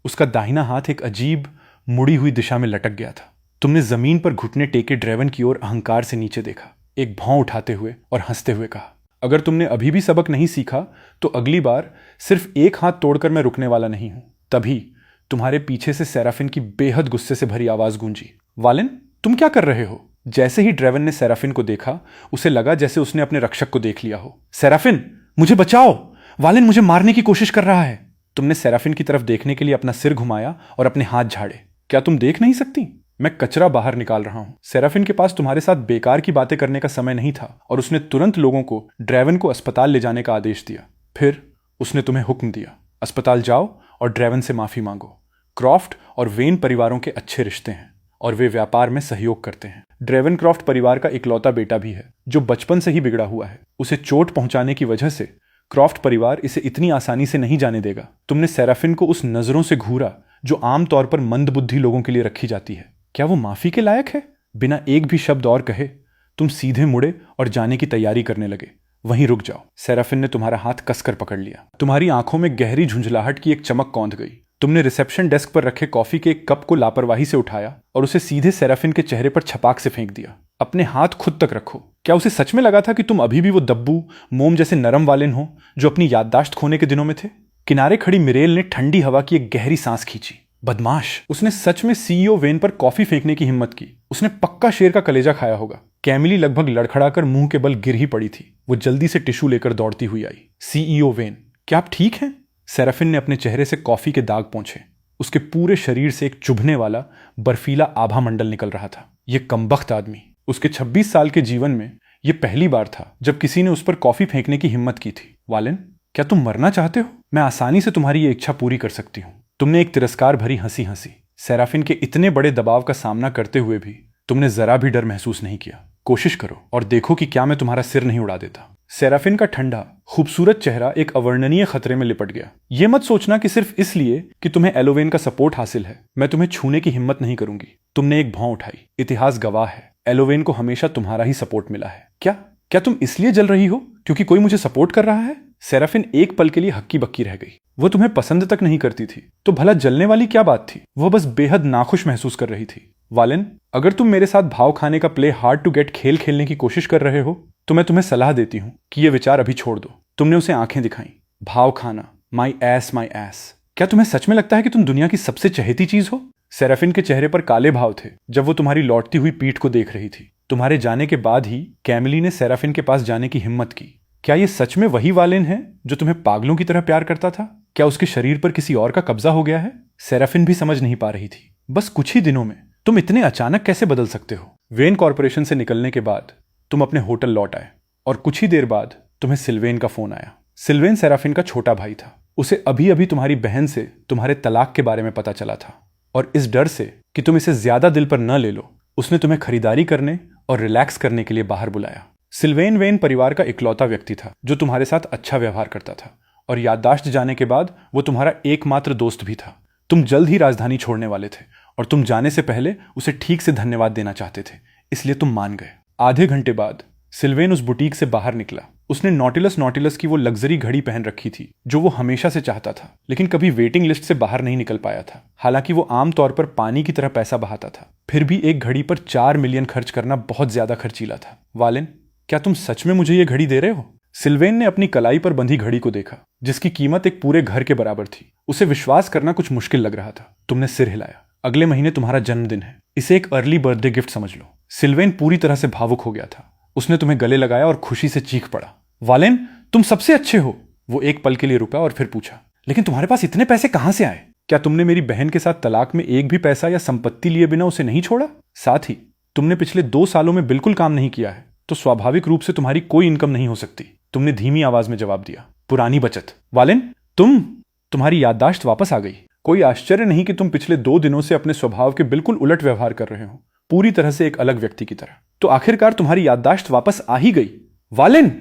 उसका दाहिना हाथ एक अजीब मुड़ी हुई दिशा में लटक गया था। तुमने जमीन पर घुटने टेके ड्रेवन की ओर अहंकार से नीचे देखा, एक भौं उठाते हुए और हंसते हुए कहा, अगर तुमने अभी भी सबक नहीं सीखा तो अगली बार सिर्फ एक हाथ तोड़कर मैं रुकने वाला नहीं हूं। तभी तुम्हारे पीछे से सेराफिन की बेहद गुस्से से भरी आवाज गूंजी। वालेन, तुम क्या कर रहे हो? जैसे ही ड्रेवन ने सेराफिन को देखा, उसे लगा जैसे उसने अपने रक्षक को देख लिया हो। सेराफिन, मुझे बचाओ! वालेन मुझे मारने की कोशिश कर रहा है। तुमने सेराफिन की तरफ देखने के लिए अपना सिर घुमाया और अपने हाथ झाड़े। क्या तुम देख नहीं सकती? मैं कचरा बाहर निकाल रहा हूं। सेराफिन के पास तुम्हारे साथ बेकार की बातें करने का समय नहीं था और उसने तुरंत लोगों को ड्रेवन को अस्पताल ले जाने का आदेश दिया। फिर उसने तुम्हें हुक्म दिया, अस्पताल जाओ और ड्रेवन से माफी मांगो। क्रॉफ्ट और वेन परिवारों के अच्छे रिश्ते हैं और वे व्यापार में सहयोग करते हैं। ड्रेवन क्रॉफ्ट परिवार का इकलौता बेटा भी है जो बचपन से ही बिगड़ा हुआ है। उसे चोट पहुंचाने की वजह से क्रॉफ्ट परिवार इसे इतनी आसानी से नहीं जाने देगा। तुमने सेराफिन को उस नजरों से घूरा जो आमतौर पर मंदबुद्धि लोगों के लिए रखी जाती है। क्या वो माफी के लायक है? बिना एक भी शब्द और कहे तुम सीधे मुड़े और जाने की तैयारी करने लगे। वहीं रुक जाओ। सेराफिन ने तुम्हारा हाथ कसकर पकड़ लिया। तुम्हारी आंखों में गहरी झुंझलाहट की एक चमक कौंध गई। तुमने रिसेप्शन डेस्क पर रखे कॉफी के एक कप को लापरवाही से उठाया और उसे सीधे सेराफिन के चेहरे पर छपाक से फेंक दिया। अपने हाथ खुद तक रखो। क्या उसे सच में लगा था कि तुम अभी भी वो दब्बू मोम जैसे नरम वालिन हो जो अपनी याददाश्त खोने के दिनों में थे? किनारे खड़ी मिरेल ने ठंडी हवा की एक गहरी सांस खींची। बदमाश, उसने सच में सीईओ वेन पर कॉफी फेंकने की हिम्मत की। उसने पक्का शेर का कलेजा खाया होगा। कैमिली लगभग लड़खड़ाकर मुंह के बल गिर ही पड़ी थी। वो जल्दी से टिश्यू लेकर दौड़ती हुई आई। सीईओ वेन, क्या आप ठीक हैं? सेराफिन ने अपने चेहरे से कॉफी के दाग पोंछे। उसके पूरे शरीर से एक चुभने वाला बर्फीला आभा मंडल निकल रहा था। यह कमबख्त आदमी, उसके 26 साल के जीवन में यह पहली बार था जब किसी ने उस पर कॉफी फेंकने की हिम्मत की थी। वालेन, क्या तुम मरना चाहते हो? मैं आसानी से तुम्हारी ये इच्छा पूरी कर सकती हूँ। तुमने एक तिरस्कार भरी हंसी हंसी। सेराफिन के इतने बड़े दबाव का सामना करते हुए भी तुमने जरा भी डर महसूस नहीं किया। कोशिश करो और देखो कि क्या मैं तुम्हारा सिर नहीं उड़ा देता। सेराफिन का ठंडा खूबसूरत चेहरा एक अवर्णनीय खतरे में लिपट गया। यह मत सोचना कि सिर्फ इसलिए कि तुम्हें एलोवेन का सपोर्ट हासिल है मैं तुम्हें छूने की हिम्मत नहीं करूंगी। तुमने एक भौं उठाई। इतिहास गवाह है, एलोवेन को हमेशा तुम्हारा ही सपोर्ट मिला है। क्या तुम इसलिए जल रही हो क्योंकि कोई मुझे सपोर्ट कर रहा है? सेराफिन एक पल के लिए हक्की बक्की रह गई। वो तुम्हें पसंद तक नहीं करती थी तो भला जलने वाली क्या बात थी? वो बस बेहद नाखुश महसूस कर रही थी। वालेन, अगर तुम मेरे साथ भाव खाने का प्ले हार्ड टू गेट खेल खेलने की कोशिश कर रहे हो तो मैं तुम्हें सलाह देती हूं कि यह विचार अभी छोड़ दो। तुमने उसे आंखें दिखाई। भाव खाना, माई एस माई एस। क्या तुम्हें सच में लगता है कि तुम दुनिया की सबसे चहेती चीज हो? सेराफिन के चेहरे पर काले भाव थे जब वो तुम्हारी लौटती हुई पीठ को देख रही थी। तुम्हारे जाने के बाद ही कैमिली ने सेराफिन के पास जाने की हिम्मत की। क्या ये सच में वही वालेन है जो तुम्हें पागलों की तरह प्यार करता था? क्या उसके शरीर पर किसी और का कब्जा हो गया है? सेराफिन भी समझ नहीं पा रही थी। बस कुछ ही दिनों में तुम इतने अचानक कैसे बदल सकते हो? वेन कॉर्पोरेशन से निकलने के बाद तुम अपने होटल लौट आए और कुछ ही देर बाद तुम्हें सिल्वेन का फोन आया। सिल्वेन सेराफिन का छोटा भाई था। उसे अभी अभी तुम्हारी बहन से तुम्हारे तलाक के बारे में पता चला था और इस डर से कि तुम इसे ज्यादा दिल पर न ले लो उसने तुम्हें खरीदारी करने और रिलैक्स करने के लिए बाहर बुलाया। सिल्वेन वेन परिवार का इकलौता व्यक्ति था जो तुम्हारे साथ अच्छा व्यवहार करता था और याददाश्त जाने के बाद वो तुम्हारा एकमात्र दोस्त भी था। तुम जल्द ही राजधानी छोड़ने वाले थे और तुम जाने से पहले उसे ठीक से धन्यवाद देना चाहते थे, इसलिए तुम मान गए। आधे घंटे बाद सिल्वेन उस बुटीक से बाहर निकला। उसने नॉटिलस की वो लग्जरी घड़ी पहन रखी थी जो वो हमेशा से चाहता था लेकिन कभी वेटिंग लिस्ट से बाहर नहीं निकल पाया था। हालांकि वो आमतौर पर पानी की तरह पैसा बहाता था, फिर भी एक घड़ी पर 4 मिलियन खर्च करना बहुत ज्यादा खर्चीला था। वालेन, क्या तुम सच में मुझे ये घड़ी दे रहे हो? सिल्वेन ने अपनी कलाई पर बंधी घड़ी को देखा जिसकी कीमत एक पूरे घर के बराबर थी। उसे विश्वास करना कुछ मुश्किल लग रहा था। तुमने सिर हिलाया। अगले महीने तुम्हारा जन्मदिन है, इसे एक अर्ली बर्थडे गिफ्ट समझ लो। सिल्वेन पूरी तरह से भावुक हो गया था। उसने तुम्हें गले लगाया और खुशी से चीख पड़ा, वालेन तुम सबसे अच्छे हो। वो एक पल के लिए रुका और फिर पूछा, लेकिन तुम्हारे पास इतने पैसे कहां से आए? क्या तुमने मेरी बहन के साथ तलाक में एक भी पैसा या संपत्ति लिए बिना उसे नहीं छोड़ा? साथ ही तुमने पिछले 2 सालों में बिल्कुल काम नहीं किया है तो स्वाभाविक रूप से तुम्हारी कोई इनकम नहीं हो सकती। तुमने धीमी आवाज में जवाब दिया, पुरानी बचत। वालेन, तुम्हारी याददाश्त वापस आ गई। कोई आश्चर्य नहीं कि तुम पिछले 2 दिनों से अपने स्वभाव के बिल्कुल उलट व्यवहार कर रहे हो, पूरी तरह से एक अलग व्यक्ति की तरह। तो आखिरकार तुम्हारी याददाश्त वापस आ ही गई। वालेन,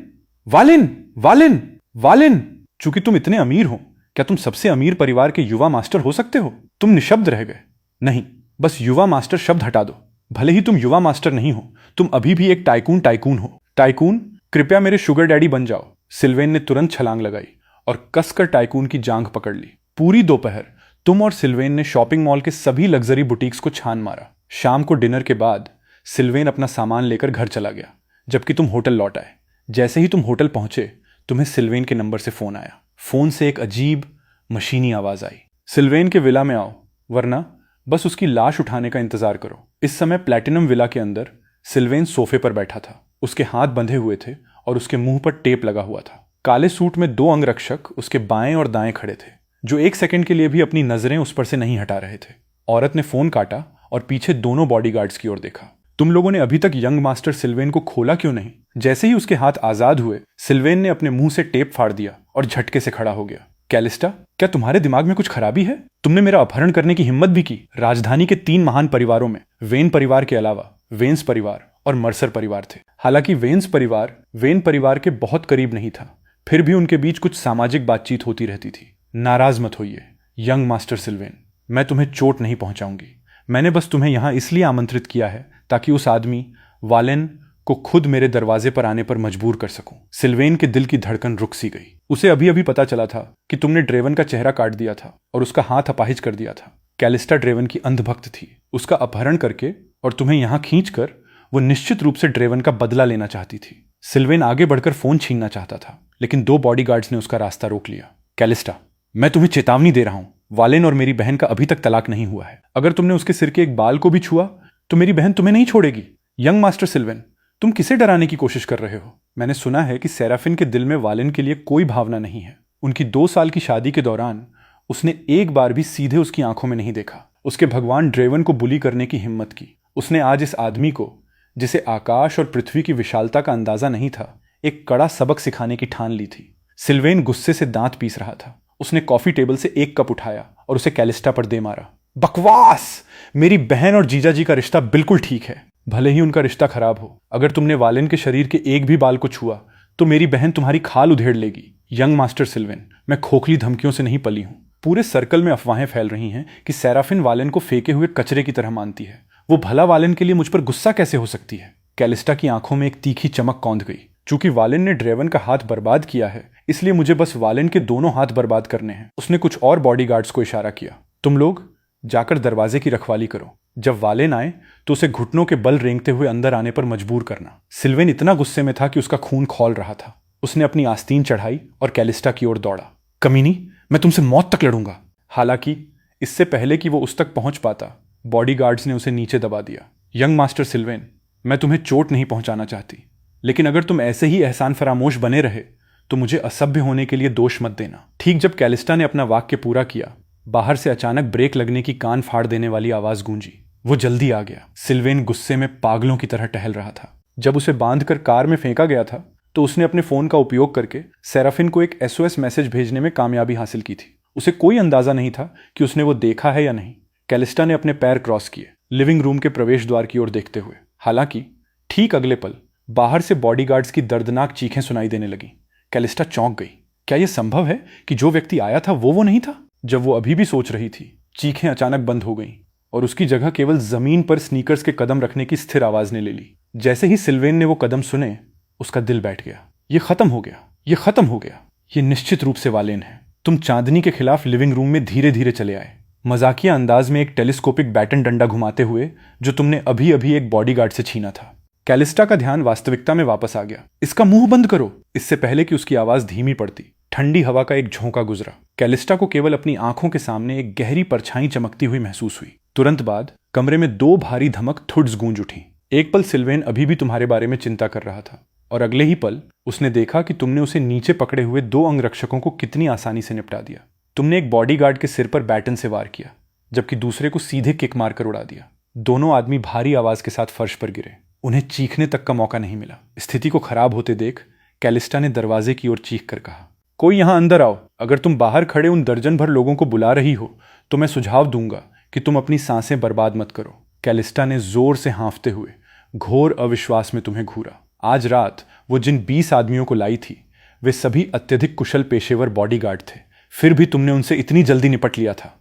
वालेन, वालेन, वालेन, चूंकि तुम इतने अमीर हो, क्या तुम सबसे अमीर परिवार के युवा मास्टर हो सकते हो? तुम निशब्द रह गए। नहीं, बस युवा मास्टर शब्द हटा दो। भले ही तुम युवा मास्टर नहीं हो, तुम अभी भी एक टाइकून हो। टाइकून, कृपया मेरे शुगर डैडी बन जाओ। सिल्वेन ने तुरंत छलांग लगाई और कसकर टाइकून की जांघ पकड़ ली। पूरी दोपहर तुम और सिल्वेन ने शॉपिंग मॉल के सभी लग्जरी बुटीक्स को छान मारा। शाम को डिनर के बाद सिल्वेन अपना सामान लेकर घर चला गया जबकि तुम होटल लौट आए। जैसे ही तुम होटल पहुंचे तुम्हें सिल्वेन के नंबर से फोन आया। फोन से एक अजीब मशीनी आवाज आई, सिल्वेन के विला में आओ वरना बस उसकी लाश उठाने का इंतजार करो। इस समय प्लैटिनम विला के अंदर सिल्वेन सोफे पर बैठा था। उसके हाथ बंधे हुए थे और उसके मुंह पर टेप लगा हुआ था। काले सूट में 2 अंगरक्षक उसके बाएं और दाएं खड़े थे। जो एक सेकंड के लिए भी अपनी नजरें उस पर से नहीं हटा रहे थे। औरत ने फोन काटा और पीछे दोनों बॉडीगार्ड्स की ओर देखा। तुम लोगों ने अभी तक यंग मास्टर सिल्वेन को खोला क्यों नहीं? जैसे ही उसके हाथ आजाद हुए, सिल्वेन ने अपने मुंह से टेप फाड़ दिया और झटके से खड़ा हो गया। कैलिस्टा, क्या तुम्हारे दिमाग में कुछ खराबी है? तुमने मेरा अपहरण करने की हिम्मत भी की। राजधानी के 3 महान परिवारों में वेन परिवार के अलावा वेन्स परिवार और मर्सर परिवार थे। हालांकि वेन्स परिवार वेन परिवार के बहुत करीब नहीं था, फिर भी उनके बीच कुछ सामाजिक बातचीत होती रहती थी। नाराज मत होइए यंग मास्टर सिल्वेन, मैं तुम्हें चोट नहीं पहुंचाऊंगी। मैंने बस तुम्हें यहां इसलिए आमंत्रित किया है ताकि उस आदमी वालेन को खुद मेरे दरवाजे पर आने पर मजबूर कर सकूं। सिल्वेन के दिल की धड़कन रुक सी गई। उसे अभी अभी पता चला था कि तुमने ड्रेवन का चेहरा काट दिया था और उसका हाथ अपाहिज कर दिया था। कैलिस्टा ड्रेवन की अंधभक्त थी। उसका अपहरण करके और तुम्हें यहां खींचकर वो निश्चित रूप से ड्रेवन का बदला लेना चाहती थी। सिल्वेन आगे बढ़कर फोन छीनना चाहता था, लेकिन 2 बॉडीगार्ड्स ने उसका रास्ता रोक लिया। कैलिस्टा, मैं तुम्हें चेतावनी दे रहा हूं, वालेन और मेरी बहन का अभी तक तलाक नहीं हुआ है। अगर तुमने उसके सिर के एक बाल को भी छुआ तो मेरी बहन तुम्हें नहीं छोड़ेगी। यंग मास्टर सिल्वेन, तुम किसे डराने की कोशिश कर रहे हो? मैंने सुना है कि सेराफिन के दिल में वालेन के लिए कोई भावना नहीं है। उनकी 2 साल की शादी के दौरान उसने एक बार भी सीधे उसकी आंखों में नहीं देखा। उसके भगवान ड्रेवन को बुली करने की हिम्मत की। उसने आज इस आदमी को, जिसे आकाश और पृथ्वी की विशालता का अंदाजा नहीं था, एक कड़ा सबक सिखाने की ठान ली थी। सिल्वेन गुस्से से दांत पीस रहा था। उसने कॉफी टेबल से एक कप उठाया और उसे कैलिस्टा पर दे मारा। बकवास! मेरी बहन और जीजाजी का रिश्ता बिल्कुल ठीक है, भले ही उनका रिश्ता खराब हो। अगर तुमने वालेन के शरीर के एक भी बाल को छुआ तो मेरी बहन तुम्हारी खाल उधेड़ लेगी। यंग मास्टर सिल्वेन, मैं खोखली धमकियों से नहीं पली हूं। पूरे सर्कल में अफवाहें फैल रही हैं कि सेराफिन वालेन को फेंके हुए कचरे की तरह मानती है। वो भला वालेन के लिए मुझ पर गुस्सा कैसे हो सकती है? कैलिस्टा की आंखों में एक तीखी चमक कौंध गई। चूंकि वालेन ने ड्रेवन का हाथ बर्बाद किया है, इसलिए मुझे बस वालेन के दोनों हाथ बर्बाद करने हैं। उसने कुछ और बॉडीगार्ड्स को इशारा किया। तुम लोग जाकर दरवाजे की रखवाली करो। जब वालेन आए तो उसे घुटनों के बल रेंगते हुए अंदर आने पर मजबूर करना। सिल्वेन इतना गुस्से में था कि उसका खून खौल रहा था। उसने अपनी आस्तीन चढ़ाई और कैलिस्टा की ओर दौड़ा। कमीनी, मैं तुमसे मौत तक लड़ूंगा। हालांकि इससे पहले कि वो उस तक पहुंच पाता, बॉडीगार्ड्स ने उसे नीचे दबा दिया। यंग मास्टर सिल्वेन, मैं तुम्हें चोट नहीं पहुंचाना चाहती, लेकिन अगर तुम ऐसे ही एहसान फरामोश बने रहे तो मुझे असभ्य होने के लिए दोष मत देना। ठीक जब कैलिस्टा ने अपना वाक्य पूरा किया, बाहर से अचानक ब्रेक लगने की कान फाड़ देने वाली आवाज गूंजी। वो जल्दी आ गया। सिल्वेन गुस्से में पागलों की तरह टहल रहा था। जब उसे बांधकर कार में फेंका गया था तो उसने अपने फोन का उपयोग करके सेराफिन को एक SOS मैसेज भेजने में कामयाबी हासिल की थी। उसे कोई अंदाजा नहीं था कि उसने वो देखा है या नहीं। कैलिस्टा ने अपने पैर क्रॉस किए, लिविंग रूम के प्रवेश द्वार की ओर देखते हुए। हालांकि ठीक अगले पल बाहर से बॉडीगार्ड्स की दर्दनाक चीखें सुनाई देने लगी। कैलिस्टा चौंक गई। क्या यह संभव है कि जो व्यक्ति आया था वो नहीं था? जब वो अभी भी सोच रही थी, चीखें अचानक बंद हो गईं और उसकी जगह केवल जमीन पर स्नीकर्स के कदम रखने की स्थिर आवाज ने ले ली। जैसे ही सिल्वेन ने वो कदम सुने, उसका दिल बैठ गया। ये खत्म हो गया, ये खत्म हो गया। ये निश्चित रूप से वालेन है। तुम चांदनी के खिलाफ लिविंग रूम में धीरे धीरे चले आए, मजाकिया अंदाज में एक टेलीस्कोपिक बैटन डंडा घुमाते हुए, जो तुमने अभी अभी एक बॉडीगार्ड से छीना था। कैलिस्टा का ध्यान वास्तविकता में वापस आ गया। इसका मुंह बंद करो। इससे पहले कि उसकी आवाज धीमी पड़ती, ठंडी हवा का एक झोंका गुजरा। कैलिस्टा को केवल अपनी आंखों के सामने एक गहरी परछाई चमकती हुई महसूस हुई। तुरंत बाद कमरे में 2 भारी धमक थुड्स गूंज उठी। एक पल सिल्वेन अभी भी तुम्हारे बारे में चिंता कर रहा था, और अगले ही पल उसने देखा कि तुमने उसे नीचे पकड़े हुए 2 अंगरक्षकों को कितनी आसानी से निपटा दिया। तुमने एक बॉडीगार्ड के सिर पर बैटन से वार किया, जबकि दूसरे को सीधे किक मारकर उड़ा दिया। दोनों आदमी भारी आवाज के साथ फर्श पर गिरे। उन्हें चीखने तक का मौका नहीं मिला। स्थिति को खराब होते देख कैलिस्टा ने दरवाजे की ओर चीख कर कहा, कोई यहां अंदर आओ। अगर तुम बाहर खड़े उन दर्जन भर लोगों को बुला रही हो तो मैं सुझाव दूंगा कि तुम अपनी सांसें बर्बाद मत करो। कैलिस्टा ने जोर से हाँफते हुए घोर अविश्वास में तुम्हें घूरा। आज रात वो जिन 20 आदमियों को लाई थी, वे सभी अत्यधिक कुशल पेशेवर बॉडीगार्ड थे। फिर भी तुमने उनसे इतनी जल्दी निपट लिया था।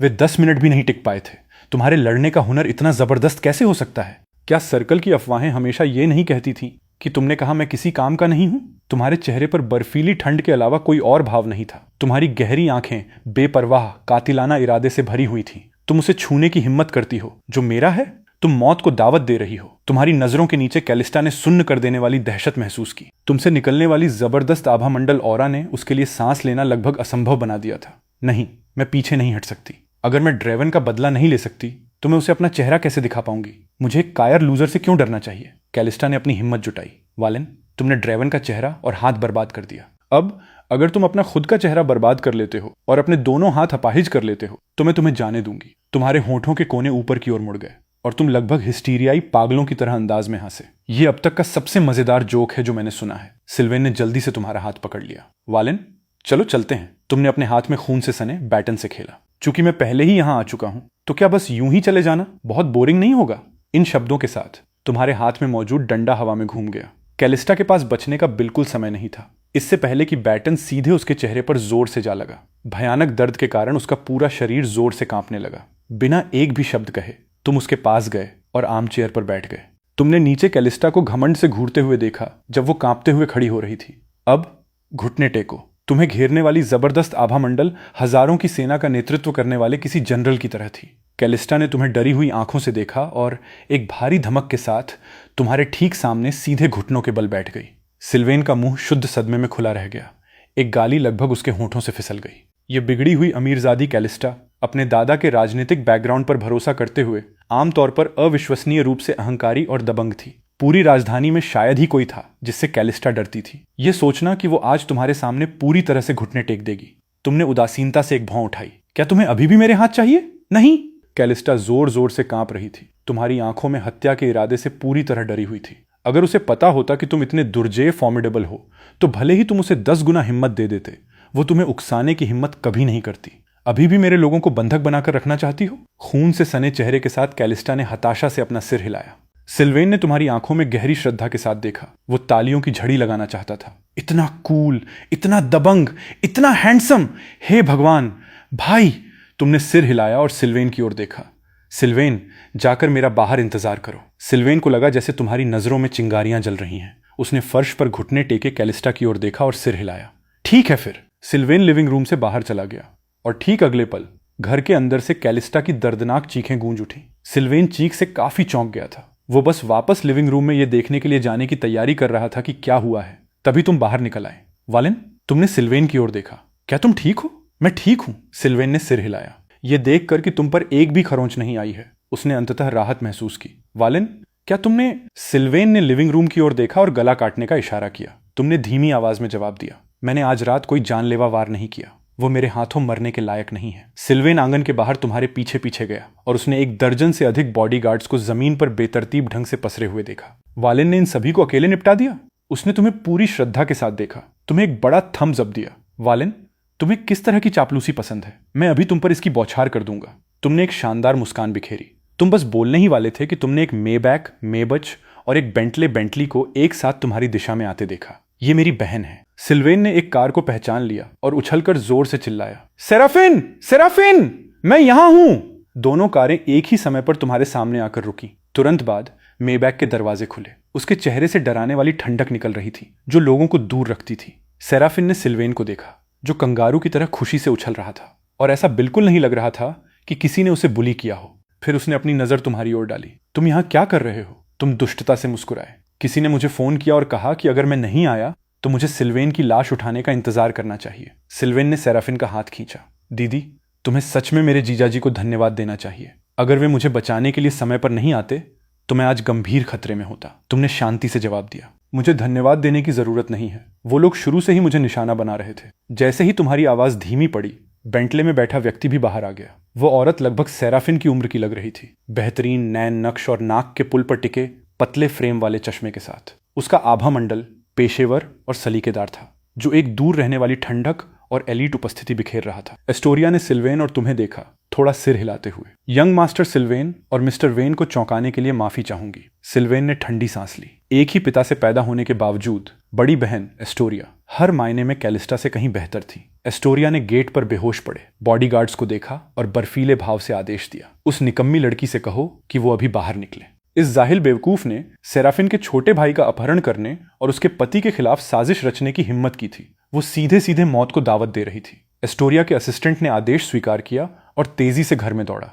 वे 10 मिनट भी नहीं टिक पाए थे। तुम्हारे लड़ने का हुनर इतना जबरदस्त कैसे हो सकता है? क्या सर्कल की अफवाहें हमेशा ये नहीं कहती थी कि तुमने कहा मैं किसी काम का नहीं हूं? तुम्हारे चेहरे पर बर्फीली ठंड के अलावा कोई और भाव नहीं था। तुम्हारी गहरी आंखें बेपरवाह कातिलाना इरादे से भरी हुई थीं। तुम उसे छूने की हिम्मत करती हो जो मेरा है। तुम मौत को दावत दे रही हो। तुम्हारी नजरों के नीचे कैलिस्टा ने सुन्न कर देने वाली दहशत महसूस की। तुमसे निकलने वाली जबरदस्त आभामंडल ऑरा ने उसके लिए सांस लेना लगभग असंभव बना दिया था। नहीं, मैं पीछे नहीं हट सकती। अगर मैं ड्रेवन का बदला नहीं ले सकती तो मैं उसे अपना चेहरा कैसे दिखा पाऊंगी? मुझे एक कायर लूजर से क्यों डरना चाहिए? कैलिस्टा ने अपनी हिम्मत जुटाई। वालेन, तुमने ड्रेवन का चेहरा और हाथ बर्बाद कर दिया। अब अगर तुम अपना खुद का चेहरा बर्बाद कर लेते हो और अपने दोनों हाथ अपाहिज कर लेते हो तो मैं तुम्हें जाने दूंगी। तुम्हारे होठों के कोने ऊपर की ओर मुड़ गए और तुम लगभग हिस्टीरियाई पागलों की तरह अंदाज में हंसे। ये अब तक का सबसे मजेदार जोक है जो मैंने सुना है। सिल्वेन ने जल्दी से तुम्हारा हाथ पकड़ लिया। वालेन, चलो चलते हैं। तुमने अपने हाथ में खून से सने बैटन से खेला। चूंकि मैं पहले ही यहां आ चुका हूं तो क्या बस यूं ही चले जाना बहुत बोरिंग नहीं होगा? इन शब्दों के साथ तुम्हारे हाथ में मौजूद डंडा हवा में घूम गया। कैलिस्टा के पास बचने का बिल्कुल समय नहीं था, इससे पहले कि बैटन सीधे उसके चेहरे पर जोर से जा लगा। भयानक दर्द के कारण उसका पूरा शरीर जोर से कांपने लगा। बिना एक भी शब्द कहे तुम उसके पास गए और आर्म चेयर पर बैठ गए। तुमने नीचे कैलिस्टा को घमंड से घूरते हुए देखा जब वो कांपते हुए खड़ी हो रही थी। अब घुटने टेको। तुम्हें घेरने वाली जबरदस्त आभा मंडल हजारों की सेना का नेतृत्व करने वाले किसी जनरल की तरह थी। कैलिस्टा ने तुम्हें डरी हुई आंखों से देखा और एक भारी धमक के साथ तुम्हारे ठीक सामने सीधे घुटनों के बल बैठ गई। सिल्वेन का मुंह शुद्ध सदमे में खुला रह गया। एक गाली लगभग उसके होंठों से फिसल गई। ये बिगड़ी हुई अमीरजादी कैलिस्टा अपने दादा के राजनीतिक बैकग्राउंड पर भरोसा करते हुए आमतौर पर अविश्वसनीय रूप से अहंकारी और दबंग थी। पूरी राजधानी में शायद ही कोई था जिससे कैलिस्टा डरती थी। यह सोचना कि वो आज तुम्हारे सामने पूरी तरह से घुटने टेक देगी। तुमने उदासीनता से एक भौं उठाई। क्या तुम्हें अभी भी मेरे हाथ चाहिए? नहीं। कैलिस्टा जोर जोर से कांप रही थी। तुम्हारी आंखों में हत्या के इरादे से पूरी तरह डरी हुई थी। अगर उसे पता होता कि तुम इतने दुर्जेय फॉर्मिडेबल हो तो भले ही तुम उसे 10 गुना हिम्मत दे देते, वो तुम्हें उकसाने की हिम्मत कभी नहीं करती। अभी भी मेरे लोगों को बंधक बनाकर रखना चाहती हो? खून से सने चेहरे के साथ कैलिस्टा ने हताशा से अपना सिर हिलाया। सिल्वेन ने तुम्हारी आंखों में गहरी श्रद्धा के साथ देखा। वो तालियों की झड़ी लगाना चाहता था। इतना कूल, इतना दबंग, इतना हैंडसम, हे भगवान! भाई! तुमने सिर हिलाया और सिल्वेन की ओर देखा। सिल्वेन, जाकर मेरा बाहर इंतजार करो। सिल्वेन को लगा जैसे तुम्हारी नजरों में चिंगारियां जल रही हैं। उसने फर्श पर घुटने टेके कैलिस्टा की ओर देखा और सिर हिलाया। ठीक है फिर। सिल्वेन लिविंग रूम से बाहर चला गया और ठीक अगले पल घर के अंदर से कैलिस्टा की दर्दनाक चीखें गूंज उठी। सिल्वेन चीख से काफी चौंक गया था। वो बस वापस लिविंग रूम में यह देखने के लिए जाने की तैयारी कर रहा था कि क्या हुआ है। तभी तुम बाहर निकल आए। वालेन, तुमने सिल्वेन की ओर देखा। क्या तुम ठीक हो? मैं ठीक हूं। सिल्वेन ने सिर हिलाया। यह देखकर कि तुम पर एक भी खरोंच नहीं आई है, उसने अंततः राहत महसूस की। वालेन, क्या तुमने? सिल्वेन ने लिविंग रूम की ओर देखा और गला काटने का इशारा किया। तुमने धीमी आवाज में जवाब दिया, मैंने आज रात कोई जानलेवा वार नहीं किया। वो मेरे हाथों मरने के लायक नहीं है। सिल्वेन आंगन के बाहर तुम्हारे पीछे पीछे गया और उसने 1 दर्जन से अधिक बॉडीगार्ड्स को जमीन पर बेतरतीब ढंग से पसरे हुए देखा। वालेन ने इन सभी को अकेले निपटा दिया? उसने तुम्हें पूरी श्रद्धा के साथ देखा, तुम्हें एक बड़ा थम्स अप दिया। वालेन, तुम्हें किस तरह की चापलूसी पसंद है? मैं अभी तुम पर इसकी बौछार कर दूंगा। तुमने एक शानदार मुस्कान बिखेरी। तुम बस बोलने ही वाले थे कि तुमने एक मेबैक, मेबच और एक बेंटली को एक साथ तुम्हारी दिशा में आते देखा। ये मेरी बहन है। सिल्वेन ने एक कार को पहचान लिया और उछलकर जोर से चिल्लाया, सेराफिन! सेराफिन! मैं यहां हूं! दोनों कारें एक ही समय पर तुम्हारे सामने आकर रुकी। तुरंत बाद मेबैक के दरवाजे खुले। उसके चेहरे से डराने वाली ठंडक निकल रही थी जो लोगों को दूर रखती थी। सेराफिन ने सिल्वेन को देखा जो कंगारू की तरह खुशी से उछल रहा था और ऐसा बिल्कुल नहीं लग रहा था कि किसी ने उसे बुली किया हो। फिर उसने अपनी नजर तुम्हारी ओर डाली। तुम यहां क्या कर रहे हो? तुम दुष्टता से मुस्कुराए। किसी ने मुझे फोन किया और कहा कि अगर मैं नहीं आया तो मुझे सिल्वेन की लाश उठाने का इंतजार करना चाहिए। सिल्वेन ने सेराफिन का हाथ खींचा। दीदी, तुम्हें सच में मेरे जीजाजी को धन्यवाद देना चाहिए। अगर वे मुझे बचाने के लिए समय पर नहीं आते तो मैं आज गंभीर खतरे में होता। तुमने शांति से जवाब दिया, मुझे धन्यवाद देने की जरूरत नहीं है। वो लोग शुरू से ही मुझे निशाना बना रहे थे। जैसे ही तुम्हारी आवाज धीमी पड़ी, बेंटले में बैठा व्यक्ति भी बाहर आ गया। वो औरत लगभग सेराफिन की उम्र की लग रही थी, बेहतरीन नैन नक्श और नाक के पुल पर टिके पतले फ्रेम वाले चश्मे के साथ। उसका आभा मंडल पेशेवर और सलीकेदार था जो एक दूर रहने वाली ठंडक और एलीट उपस्थिति बिखेर रहा था। एस्टोरिया ने सिल्वेन और तुम्हें देखा, थोड़ा सिर हिलाते हुए। यंग मास्टर सिल्वेन और मिस्टर वेन को चौंकाने के लिए माफी चाहूंगी। सिल्वेन ने ठंडी सांस ली। एक ही पिता से पैदा होने के बावजूद बड़ी बहन एस्टोरिया हर मायने में कैलिस्टा से कहीं बेहतर थी। एस्टोरिया ने गेट पर बेहोश पड़े बॉडीगार्ड्स को देखा और बर्फीले भाव से आदेश दिया, उस निकम्मी लड़की से कहो कि वो अभी बाहर निकले। इस जाहिल बेवकूफ ने सेराफिन के छोटे भाई का अपहरण करने और उसके पति के खिलाफ साजिश रचने की हिम्मत की थी। वो सीधे सीधे मौत को दावत दे रही थी। एस्टोरिया के असिस्टेंट ने आदेश स्वीकार किया और तेजी से घर में दौड़ा,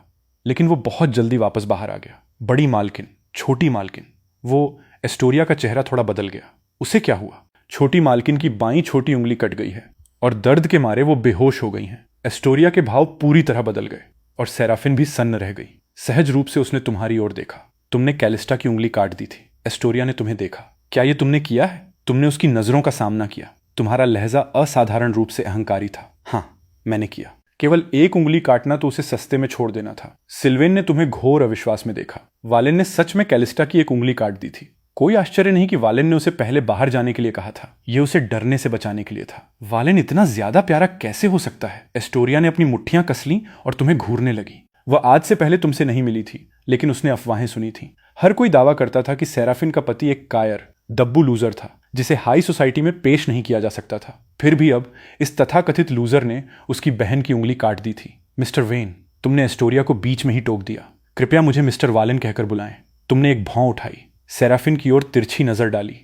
लेकिन वो बहुत जल्दी वापस बाहर आ गया। बड़ी मालकिन, छोटी मालकिन। वो एस्टोरिया का चेहरा थोड़ा बदल गया। उसे क्या हुआ? छोटी मालकिन की बाईं छोटी उंगली कट गई है और दर्द के मारे वो बेहोश हो गई हैं। एस्टोरिया के भाव पूरी तरह बदल गए और सेराफिन भी सन्न रह गई। सहज रूप से उसने तुम्हारी ओर देखा। तुमने कैलिस्टा की उंगली काट दी थी। एस्टोरिया ने तुम्हें देखा। क्या ये तुमने किया है? तुमने उसकी नजरों का सामना किया। तुम्हारा लहजा असाधारण रूप से अहंकारी था। हाँ, मैंने किया। केवल एक उंगली काटना तो उसे सस्ते में छोड़ देना था। सिल्वेन ने तुम्हें घोर अविश्वास में देखा। वालेन ने सच में कैलिस्टा की एक उंगली काट दी थी। कोई आश्चर्य नहीं कि वालेन ने उसे पहले बाहर जाने के लिए कहा था। यह उसे डरने से बचाने के लिए था। वालेन इतना ज्यादा प्यारा कैसे हो सकता है? एस्टोरिया ने अपनी मुट्ठियां कस लीं और तुम्हें घूरने लगी। वह आज से पहले तुमसे नहीं मिली थी, लेकिन उसने अफवाहें सुनी थीं। हर कोई दावा करता था कि सेराफिन का पति एक कायर, दब्बू लूजर था जिसे हाई सोसाइटी में पेश नहीं किया जा सकता था। फिर भी अब इस तथाकथित लूजर ने उसकी बहन की उंगली काट दी थी। मिस्टर वेन, तुमने एस्टोरिया को बीच में ही टोक दिया। कृपया मुझे मिस्टर वालेन कहकर बुलाएं। तुमने एक भौं उठाई, सेराफिन की ओर तिरछी नजर डाली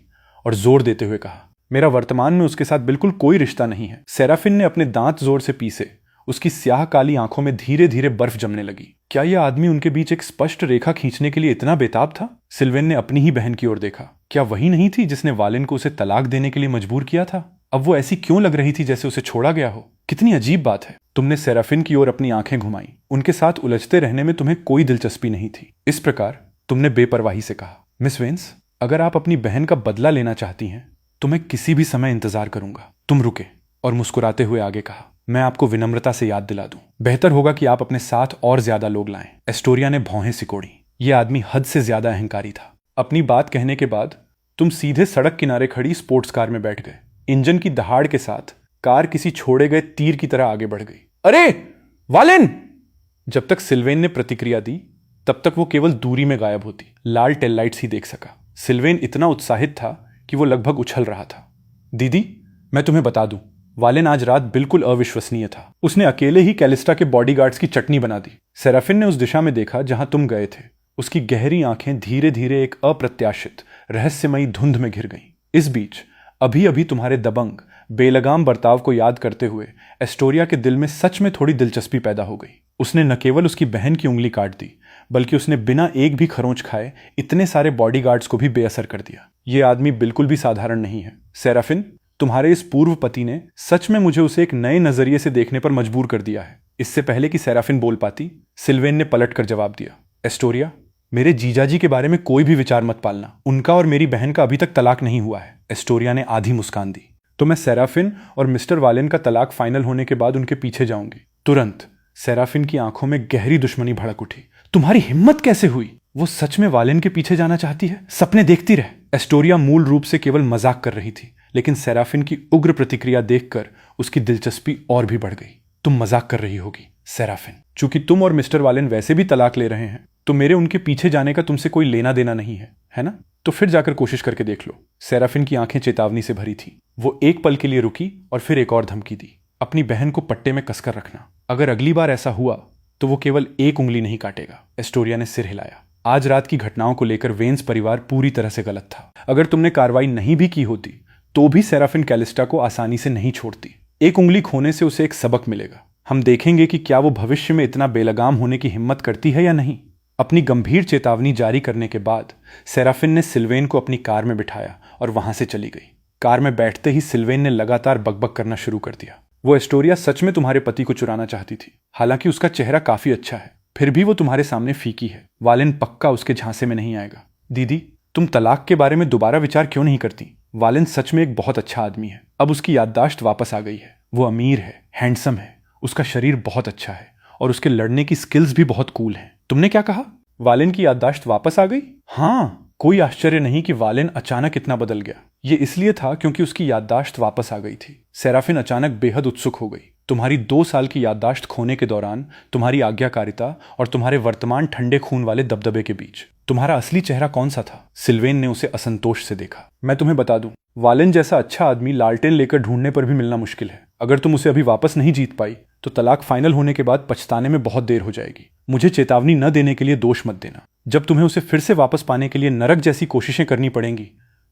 और जोर देते हुए कहा, मेरा वर्तमान में उसके साथ बिल्कुल कोई रिश्ता नहीं है। सेराफिन ने अपने दांत जोर से पीसे। उसकी स्याह काली आंखों में धीरे धीरे बर्फ जमने लगी। क्या यह आदमी उनके बीच एक स्पष्ट रेखा खींचने के लिए इतना बेताब था? सिल्वेन ने अपनी ही बहन की ओर देखा। क्या वही नहीं थी जिसने वालेन को उसे तलाक देने के लिए मजबूर किया था? अब वो ऐसी क्यों लग रही थी जैसे उसे छोड़ा गया हो? कितनी अजीब बात है। तुमने सेराफिन की ओर अपनी आंखें घुमाई। उनके साथ उलझते रहने में तुम्हें कोई दिलचस्पी नहीं थी। इस प्रकार तुमने बेपरवाही से कहा, मिस वेन्स, अगर आप अपनी बहन का बदला लेना चाहती हैं तो मैं किसी भी समय इंतजार करूंगा। तुम रुके और मुस्कुराते हुए आगे कहा, मैं आपको विनम्रता से याद दिला दूं, बेहतर होगा कि आप अपने साथ और ज्यादा लोग लाएं। एस्टोरिया ने भौहें सिकोड़ी। यह आदमी हद से ज्यादा अहंकारी था। अपनी बात कहने के बाद तुम सीधे सड़क किनारे खड़ी स्पोर्ट्स कार में बैठ गए। इंजन की दहाड़ के साथ कार किसी छोड़े गए तीर की तरह आगे बढ़ गई। अरे वालेन! जब तक सिल्वेन ने प्रतिक्रिया दी तब तक वो केवल दूरी में गायब होती। लाल टेललाइट्स ही देख सका। सिल्वेन इतना उत्साहित था कि वो लगभग उछल रहा था। दीदी, मैं तुम्हें बता दूं, वालेन आज रात बिल्कुल अविश्वसनीय था। उसने अकेले ही कैलिस्टा के बॉडीगार्ड्स की चटनी बना दी। सेराफिन ने उस दिशा में देखा जहां तुम गए थे। उसकी गहरी आंखें धीरे धीरे एक अप्रत्याशित रहस्यमयी धुंध में घिर गईं। इस बीच अभी अभी तुम्हारे दबंग बेलगाम बर्ताव को याद करते हुए एस्टोरिया के दिल में सच में थोड़ी दिलचस्पी पैदा हो गई। उसने न केवल उसकी बहन की उंगली काट दी, बल्कि उसने बिना एक भी खरोंच खाए इतने सारे बॉडीगार्ड्स को भी बेअसर कर दिया। यह आदमी बिल्कुल भी साधारण नहीं है। सेराफिन, तुम्हारे इस पूर्व पति ने सच में मुझे उसे एक नए नजरिए से देखने पर मजबूर कर दिया है। इससे पहले कि सेराफिन बोल पाती, सिल्वेन ने पलट कर जवाब दिया, एस्टोरिया, मेरे जीजाजी के बारे में कोई भी विचार मत पालना। उनका और मेरी बहन का अभी तक तलाक नहीं हुआ है। एस्टोरिया ने आधी मुस्कान दी। तो मैं सेराफिन और मिस्टर वालेन का तलाक फाइनल होने के बाद उनके पीछे जाऊंगी। तुरंत सेराफिन की आंखों में गहरी दुश्मनी भड़क उठी। तुम्हारी हिम्मत कैसे हुई? वो सच में वालेन के पीछे जाना चाहती है? सपने देखती रहे। एस्टोरिया मूल रूप से केवल मजाक कर रही थी, लेकिन सेराफिन की उग्र प्रतिक्रिया देखकर उसकी दिलचस्पी और भी बढ़ गई। तुम मजाक कर रही होगी सेराफिन। चूंकि तुम और मिस्टर वालेन वैसे भी तलाक ले रहे हैं, तो मेरे उनके पीछे जाने का तुमसे कोई लेना देना नहीं है ना? तो फिर जाकर कोशिश करके देख लो। सेराफिन की आंखें चेतावनी से भरी थी। वो एक पल के लिए रुकी और फिर एक और धमकी दी, अपनी बहन को पट्टे में कसकर रखना। अगर अगली बार ऐसा हुआ तो वो केवल एक उंगली नहीं काटेगा। एस्टोरिया ने सिर हिलाया। आज रात की घटनाओं को लेकर वेन्स परिवार पूरी तरह से गलत था। अगर तुमने कार्रवाई नहीं भी की होती तो भी सेराफिन कैलिस्टा को आसानी से नहीं छोड़ती। एक उंगली खोने से उसे एक सबक मिलेगा। हम देखेंगे कि क्या वो भविष्य में इतना बेलगाम होने की हिम्मत करती है या नहीं। अपनी गंभीर चेतावनी जारी करने के बाद सेराफिन ने सिल्वेन को अपनी कार में बिठाया और वहां से चली गई। कार में बैठते ही सिल्वेन ने लगातार बकबक करना शुरू कर दिया। वो एस्टोरिया सच में तुम्हारे पति को चुराना चाहती थी। हालांकि उसका चेहरा काफी अच्छा है, फिर भी वो तुम्हारे सामने फीकी है। वालेन पक्का उसके झांसे में नहीं आएगा। दीदी, तुम तलाक के बारे में दोबारा विचार क्यों नहीं करती? वालेन सच में एक बहुत अच्छा आदमी है। अब उसकी याददाश्त वापस आ गई है। वो अमीर है, हैंडसम है, उसका शरीर बहुत अच्छा है और उसके लड़ने की स्किल्स भी बहुत कूल हैं। तुमने क्या कहा? वालेन की याददाश्त वापस आ गई? हाँ, कोई आश्चर्य नहीं कि वालेन अचानक इतना बदल गया। ये इसलिए था क्योंकि उसकी याददाश्त वापस आ गई थी। सेराफिन अचानक बेहद उत्सुक हो गई। तुम्हारी 2 साल की याददाश्त खोने के दौरान तुम्हारी आज्ञाकारिता और तुम्हारे वर्तमान ठंडे खून वाले दबदबे के बीच तुम्हारा असली चेहरा कौन सा था? सिल्वेन ने उसे असंतोष से देखा। मैं तुम्हें बता दूं, वालेन जैसा अच्छा आदमी लालटेन लेकर ढूंढने पर भी मिलना मुश्किल है। अगर तुम उसे अभी वापस नहीं जीत पाई तो तलाक फाइनल होने के बाद पछताने में बहुत देर हो जाएगी। मुझे चेतावनी न देने के लिए दोष मत देना। जब तुम्हें उसे फिर से वापस पाने के लिए नरक जैसी कोशिशें करनी पड़ेंगी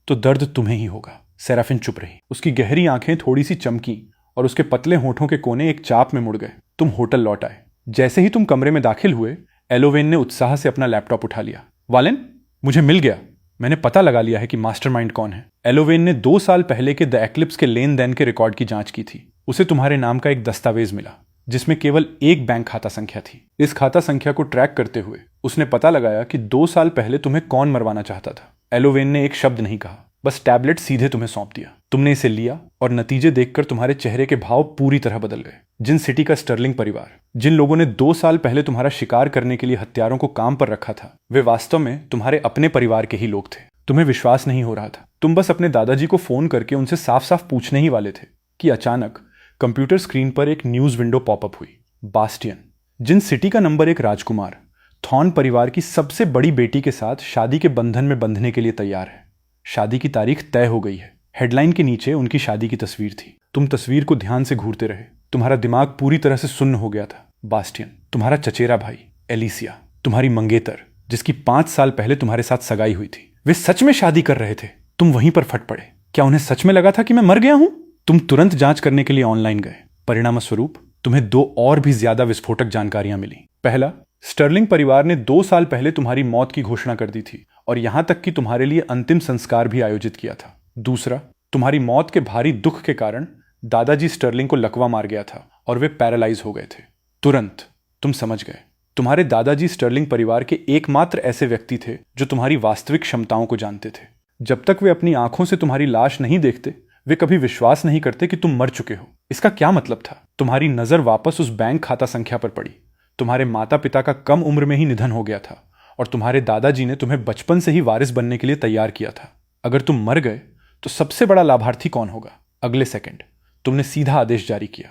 तो दर्द तुम्हें ही होगा। सेराफिन चुप रही। उसकी गहरी आंखें थोड़ी सी चमकी और उसके पतले होठों के कोने एक चाप में मुड़ गए। तुम होटल लौट आए। जैसे ही तुम कमरे में दाखिल हुए, एलोवेन ने उत्साह से अपना लैपटॉप उठा लिया। वालेन, मुझे मिल गया। मैंने पता लगा लिया है कि मास्टरमाइंड कौन है। एलोवेन ने 2 साल पहले के द एक्लिप्स के लेन देन के रिकॉर्ड की जांच की थी। उसे तुम्हारे नाम का एक दस्तावेज मिला जिसमें केवल एक बैंक खाता संख्या थी। इस खाता संख्या को ट्रैक करते हुए उसने पता लगाया कि 2 साल पहले तुम्हें कौन मरवाना चाहता था। एलोवेन ने एक शब्द नहीं कहा, बस टैबलेट सीधे तुम्हें सौंप दिया। तुमने इसे लिया और नतीजे देखकर तुम्हारे चेहरे के भाव पूरी तरह बदल गए। जिन सिटी का स्टर्लिंग परिवार, जिन लोगों ने 2 साल पहले तुम्हारा शिकार करने के लिए हत्यारों को काम पर रखा था, वे वास्तव में तुम्हारे अपने परिवार के ही लोग थे। तुम्हें विश्वास नहीं हो रहा था। तुम बस अपने दादाजी को फोन करके उनसे साफ साफ पूछने ही वाले थे कि अचानक कंप्यूटर स्क्रीन पर एक न्यूज विंडो पॉपअप हुई। बास्टियन, जिन सिटी का नंबर 1 राजकुमार थॉर्न परिवार की सबसे बड़ी बेटी के साथ शादी के बंधन में बंधने के लिए तैयार है। शादी की तारीख तय हो गई है। हेडलाइन के नीचे उनकी शादी की तस्वीर थी। तुम तस्वीर को ध्यान से घूरते रहे। तुम्हारा दिमाग पूरी तरह से सुन्न हो गया था। बास्टियन, तुम्हारा चचेरा भाई एलिसिया, तुम्हारी मंगेतर, जिसकी 5 साल पहले तुम्हारे साथ सगाई हुई थी, वे सच में शादी कर रहे थे। तुम वहीं पर फट पड़े। क्या उन्हें सच में लगा था कि मैं मर गया हूं? तुम तुरंत जांच करने के लिए ऑनलाइन गए। परिणाम स्वरूप तुम्हें 2 और भी ज्यादा विस्फोटक जानकारियां मिली। पहला, स्टर्लिंग परिवार ने 2 साल पहले तुम्हारी मौत की घोषणा कर दी थी और यहां तक कि तुम्हारे लिए अंतिम संस्कार भी आयोजित किया था। दूसरा, तुम्हारी मौत के भारी दुख के कारण दादाजी स्टर्लिंग को लकवा मार गया था और वे पैरालाइज हो गए थे। तुरंत तुम समझ गए। तुम्हारे दादाजी स्टर्लिंग परिवार के एकमात्र ऐसे व्यक्ति थे जो तुम्हारी वास्तविक क्षमताओं को जानते थे। जब तक वे अपनी आंखों से तुम्हारी लाश नहीं देखते, वे कभी विश्वास नहीं करते कि तुम मर चुके हो। इसका क्या मतलब था? तुम्हारी नजर वापस उस बैंक खाता संख्या पर पड़ी। तुम्हारे माता पिता का कम उम्र में ही निधन हो गया था और तुम्हारे दादाजी ने तुम्हें बचपन से ही वारिस बनने के लिए तैयार किया था। अगर तुम मर गए तो सबसे बड़ा लाभार्थी कौन होगा? अगले सेकंड तुमने सीधा आदेश जारी किया,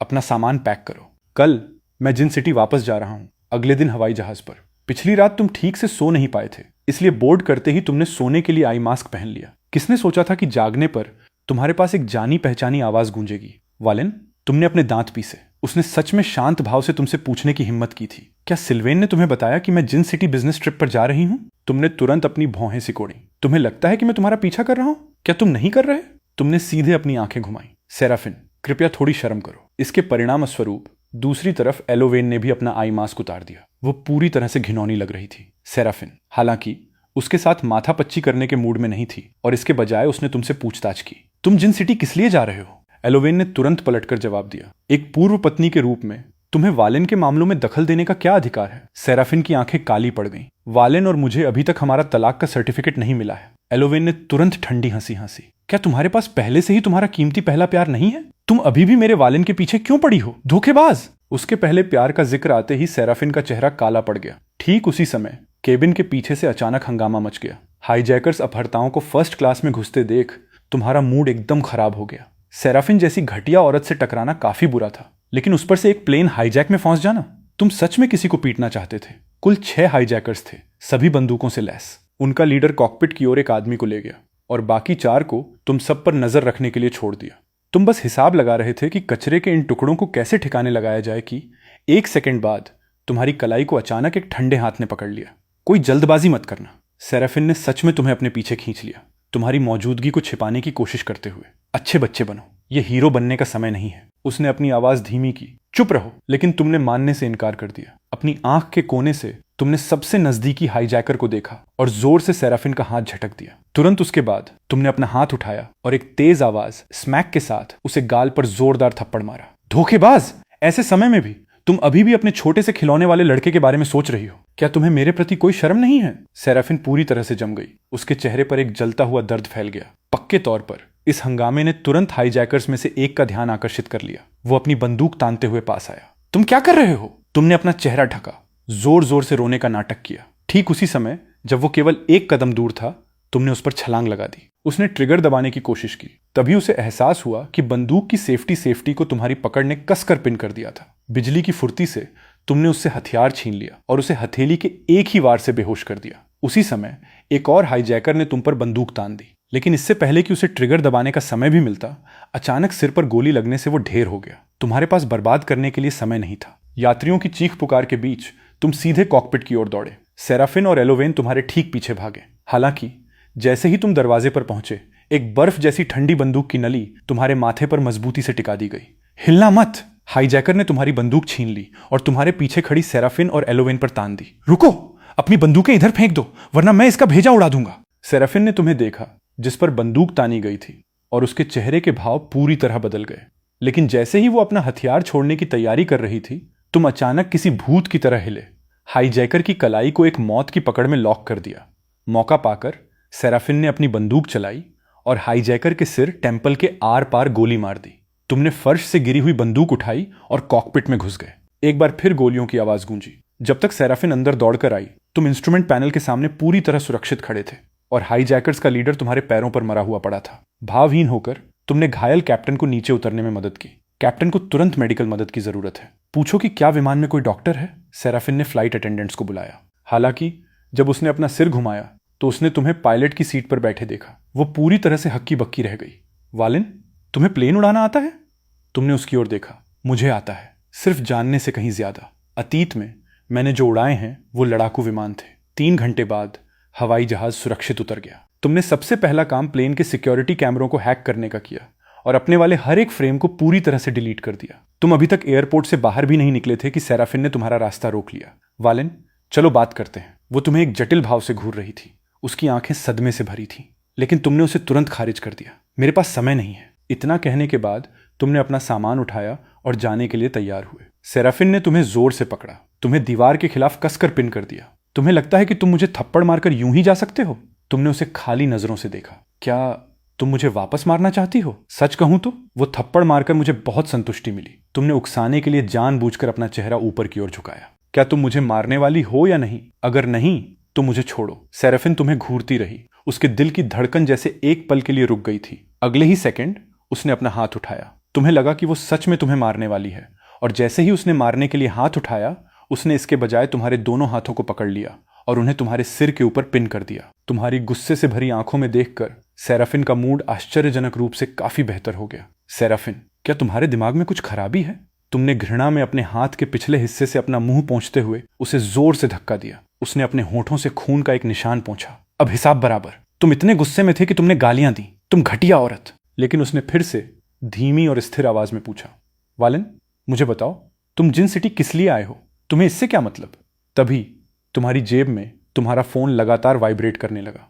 अपना सामान पैक करो। कल मैं जिन सिटी वापस जा रहा हूं, अगले दिन हवाई जहाज पर। पिछली रात तुम ठीक से सो नहीं पाए थे, इसलिए बोर्ड करते ही तुमने सोने के लिए आई मास्क पहन लिया। किसने सोचा था कि जागने पर तुम्हारे पास एक जानी पहचानी आवाज गूंजेगी? वालेन, तुमने अपने दांत पीसे। उसने सच में शांत भाव से तुमसे पूछने की हिम्मत की थी, क्या सिल्वेन ने तुम्हें बताया कि मैं जिन सिटी बिजनेस ट्रिप पर जा रही हूं? तुमने तुरंत अपनी भौहें सिकोड़ी। तुम्हें लगता है कि मैं तुम्हारा पीछा कर रहा हूं? क्या तुम नहीं कर रहे? तुमने सीधे अपनी आंखें घुमाई। सेराफिन, कृपया थोड़ी शर्म करो। इसके परिणाम स्वरूप दूसरी तरफ एलोवेन ने भी अपना आई मास्क उतार दिया। वो पूरी तरह से घिनौनी लग रही थी। सेराफिन, हालांकि उसके साथ माथा पच्ची करने के मूड में नहीं थी और इसके बजाय उसने तुमसे पूछताछ की, तुम जिन सिटी किस लिए जा रहे हो? एलोवेन ने तुरंत पलटकर जवाब दिया, एक पूर्व पत्नी के रूप में तुम्हें वालेन के मामलों में दखल देने का क्या अधिकार है? सेराफिन की आंखें काली पड़ गईं। वालेन और मुझे अभी तक हमारा तलाक का सर्टिफिकेट नहीं मिला है। एलोवेन ने तुरंत ठंडी हंसी हंसी। क्या तुम्हारे पास पहले से ही तुम्हारा कीमती पहला प्यार नहीं है? तुम अभी भी मेरे वालेन के पीछे क्यों पड़ी हो, धोखेबाज? उसके पहले प्यार का जिक्र आते ही सेराफिन का चेहरा काला पड़ गया। ठीक उसी समय केबिन के पीछे से अचानक हंगामा मच गया। हाईजैकर्स अपहर्ताओं को फर्स्ट क्लास में घुसते देख तुम्हारा मूड एकदम खराब हो गया। सेराफिन जैसी घटिया औरत से टकराना काफी बुरा था, लेकिन उस पर से एक प्लेन हाईजैक में फंस जाना, तुम सच में किसी को पीटना चाहते थे। कुल 6 हाईजैकर्स थे, सभी बंदूकों से लैस। उनका लीडर कॉकपिट की ओर एक आदमी को ले गया और बाकी 4 को तुम सब पर नजर रखने के लिए छोड़ दिया। तुम बस हिसाब लगा रहे थे कि कचरे के इन टुकड़ों को कैसे ठिकाने लगाया जाए कि 1 सेकंड बाद तुम्हारी कलाई को अचानक एक ठंडे हाथ ने पकड़ लिया। कोई जल्दबाजी मत करना। सेराफिन ने सच में तुम्हें अपने पीछे खींच लिया, तुम्हारी मौजूदगी को छिपाने की कोशिश करते हुए। अच्छे बच्चे बनो, ये हीरो बनने का समय नहीं है। उसने अपनी आवाज धीमी की। चुप रहो। लेकिन तुमने मानने से इनकार कर दिया। अपनी आंख के कोने से तुमने सबसे नजदीकी हाईजैकर को देखा और जोर से सेराफिन का हाथ झटक दिया। तुरंत उसके बाद तुमने अपना हाथ उठाया और एक तेज आवाज स्मैक के साथ उसे गाल पर जोरदार थप्पड़ मारा। धोखेबाज, ऐसे समय में भी तुम अभी भी अपने छोटे से खिलौने वाले लड़के के बारे में सोच रही हो। क्या तुम्हें मेरे प्रति कोई शर्म नहीं है? सेराफिन पूरी तरह से जम गई। उसके चेहरे पर एक जलता हुआ दर्द फैल गया। पक्के तौर पर इस हंगामे ने तुरंत हाईजैकर्स में से एक का ध्यान आकर्षित कर लिया। वो अपनी बंदूक तानते हुए पास आया। तुम क्या कर रहे हो? तुमने अपना चेहरा ढका, जोर जोर से रोने का नाटक किया। ठीक उसी समय जब वो केवल 1 कदम दूर था, तुमने उस पर छलांग लगा दी। उसने ट्रिगर दबाने की कोशिश की। तभी उसे एहसास हुआ कि बंदूक की सेफ्टी को तुम्हारी पकड़ ने कसकर पिन कर दिया था। बिजली की फुर्ती से तुमने उससे हथियार छीन लिया और उसे हथेली के एक ही वार से बेहोश कर दिया। उसी समय एक और हाईजैकर ने तुम पर बंदूक तान दी, लेकिन इससे पहले कि उसे ट्रिगर दबाने का समय भी मिलता, अचानक सिर पर गोली लगने से वो ढेर हो गया। तुम्हारे पास बर्बाद करने के लिए समय नहीं था। यात्रियों की चीख पुकार के बीच तुम सीधे कॉकपिट की ओर दौड़े। सेराफिन और एलोवेन तुम्हारे ठीक पीछे भागे। हालांकि जैसे ही तुम दरवाजे पर पहुंचे, एक बर्फ जैसी ठंडी बंदूक की नली तुम्हारे माथे पर मजबूती से टिका दी गई। हिलना मत। हाईजैकर ने तुम्हारी बंदूक छीन ली और तुम्हारे पीछे खड़ी सेराफिन और एलोवेन पर तान दी। रुको, अपनी बंदूकें इधर फेंक दो, वरना मैं इसका भेजा उड़ा दूंगा। सेराफिन ने तुम्हें देखा जिस पर बंदूक तानी गई थी और उसके चेहरे के भाव पूरी तरह बदल गए। लेकिन जैसे ही वो अपना हथियार छोड़ने की तैयारी कर रही थी, तुम अचानक किसी भूत की तरह हिले। हाईजैकर की कलाई को एक मौत की पकड़ में लॉक कर दिया। मौका पाकर सेराफिन ने अपनी बंदूक चलाई और हाईजैकर के सिर टेम्पल के आर पार गोली मार दी। तुमने फर्श से गिरी हुई बंदूक उठाई और कॉकपिट में घुस गए। एक बार फिर गोलियों की आवाज गूंजी। जब तक सेराफिन अंदर दौड़कर आई, तुम इंस्ट्रूमेंट पैनल के सामने पूरी तरह सुरक्षित खड़े थे और हाईजैकर्स का लीडर तुम्हारे पैरों पर मरा हुआ पड़ा था। भावहीन होकर तुमने घायल कैप्टन को नीचे उतरने में मदद की। कैप्टन को तुरंत मेडिकल मदद की जरूरत है। पूछो कि क्या विमान में कोई डॉक्टर है? सेराफिन ने फ्लाइट अटेंडेंट्स को बुलाया। हालांकि जब उसने अपना सिर घुमाया तो उसने तुम्हें पायलट की सीट पर बैठे देखा। वो पूरी तरह से हक्की बक्की रह गई। वालिन, तुम्हें प्लेन उड़ाना आता है? तुमने उसकी ओर देखा। मुझे आता है, सिर्फ जानने से कहीं ज्यादा। अतीत में मैंने जो उड़ाए हैं वो लड़ाकू विमान थे। 3 घंटे बाद हवाई जहाज सुरक्षित उतर गया। तुमने सबसे पहला काम प्लेन के सिक्योरिटी कैमरों को हैक करने का किया और अपने वाले हर एक फ्रेम को पूरी तरह से डिलीट कर दिया। तुम अभी तक एयरपोर्ट से बाहर भी नहीं निकले थे कि सेराफिन ने तुम्हारा रास्ता रोक लिया। वालिन, चलो बात करते हैं। वो तुम्हें एक जटिल भाव से घूर रही थी। उसकी आंखें सदमे से भरी थीं, लेकिन तुमने उसे तुरंत खारिज कर दिया। मेरे पास समय नहीं है। इतना कहने के बाद तुमने अपना सामान उठाया और जाने के लिए तैयार हुए। सेराफिन ने तुम्हें जोर से पकड़ा, तुम्हें दीवार के खिलाफ कसकर पिन कर दिया। तुम्हें लगता है कि तुम मुझे थप्पड़ मारकर यूं ही जा सकते हो? तुमने उसे खाली नजरों से देखा। क्या तुम मुझे वापस मारना चाहती हो? सच कहूं तो वो थप्पड़ मारकर मुझे बहुत संतुष्टि मिली। तुमने उकसाने के लिए जानबूझकर अपना चेहरा ऊपर की ओर झुकाया। क्या तुम मुझे मारने वाली हो या नहीं? अगर नहीं तो मुझे छोड़ो। सेराफिन तुम्हें घूरती रही। उसके दिल की धड़कन जैसे एक पल के लिए रुक गई थी। अगले ही सेकंड उसने अपना हाथ उठाया। तुम्हें लगा कि वो सच में तुम्हें मारने वाली है, और जैसे ही उसने मारने के लिए हाथ उठाया, उसने इसके बजाय तुम्हारे दोनों हाथों को पकड़ लिया और उन्हें तुम्हारे सिर के ऊपर पिन कर दिया। तुम्हारी गुस्से से भरी आंखों में देखकर सेराफिन का मूड आश्चर्यजनक रूप से काफी बेहतर हो गया। सेराफिन, क्या तुम्हारे दिमाग में कुछ खराबी है? तुमने घृणा में अपने हाथ के पिछले हिस्से से अपना मुंह पोंछते हुए उसे जोर से धक्का दिया। उसने अपने होठों से खून का एक निशान पोंछा। अब हिसाब बराबर। तुम इतने गुस्से में थे कि तुमने गालियां दी। तुम घटिया औरत। लेकिन उसने फिर से धीमी और स्थिर आवाज में पूछा, वालिन, मुझे बताओ, तुम जिन सिटी किस लिए आए हो? तुम्हें इससे क्या मतलब? तभी तुम्हारी जेब में तुम्हारा फोन लगातार वाइब्रेट करने लगा।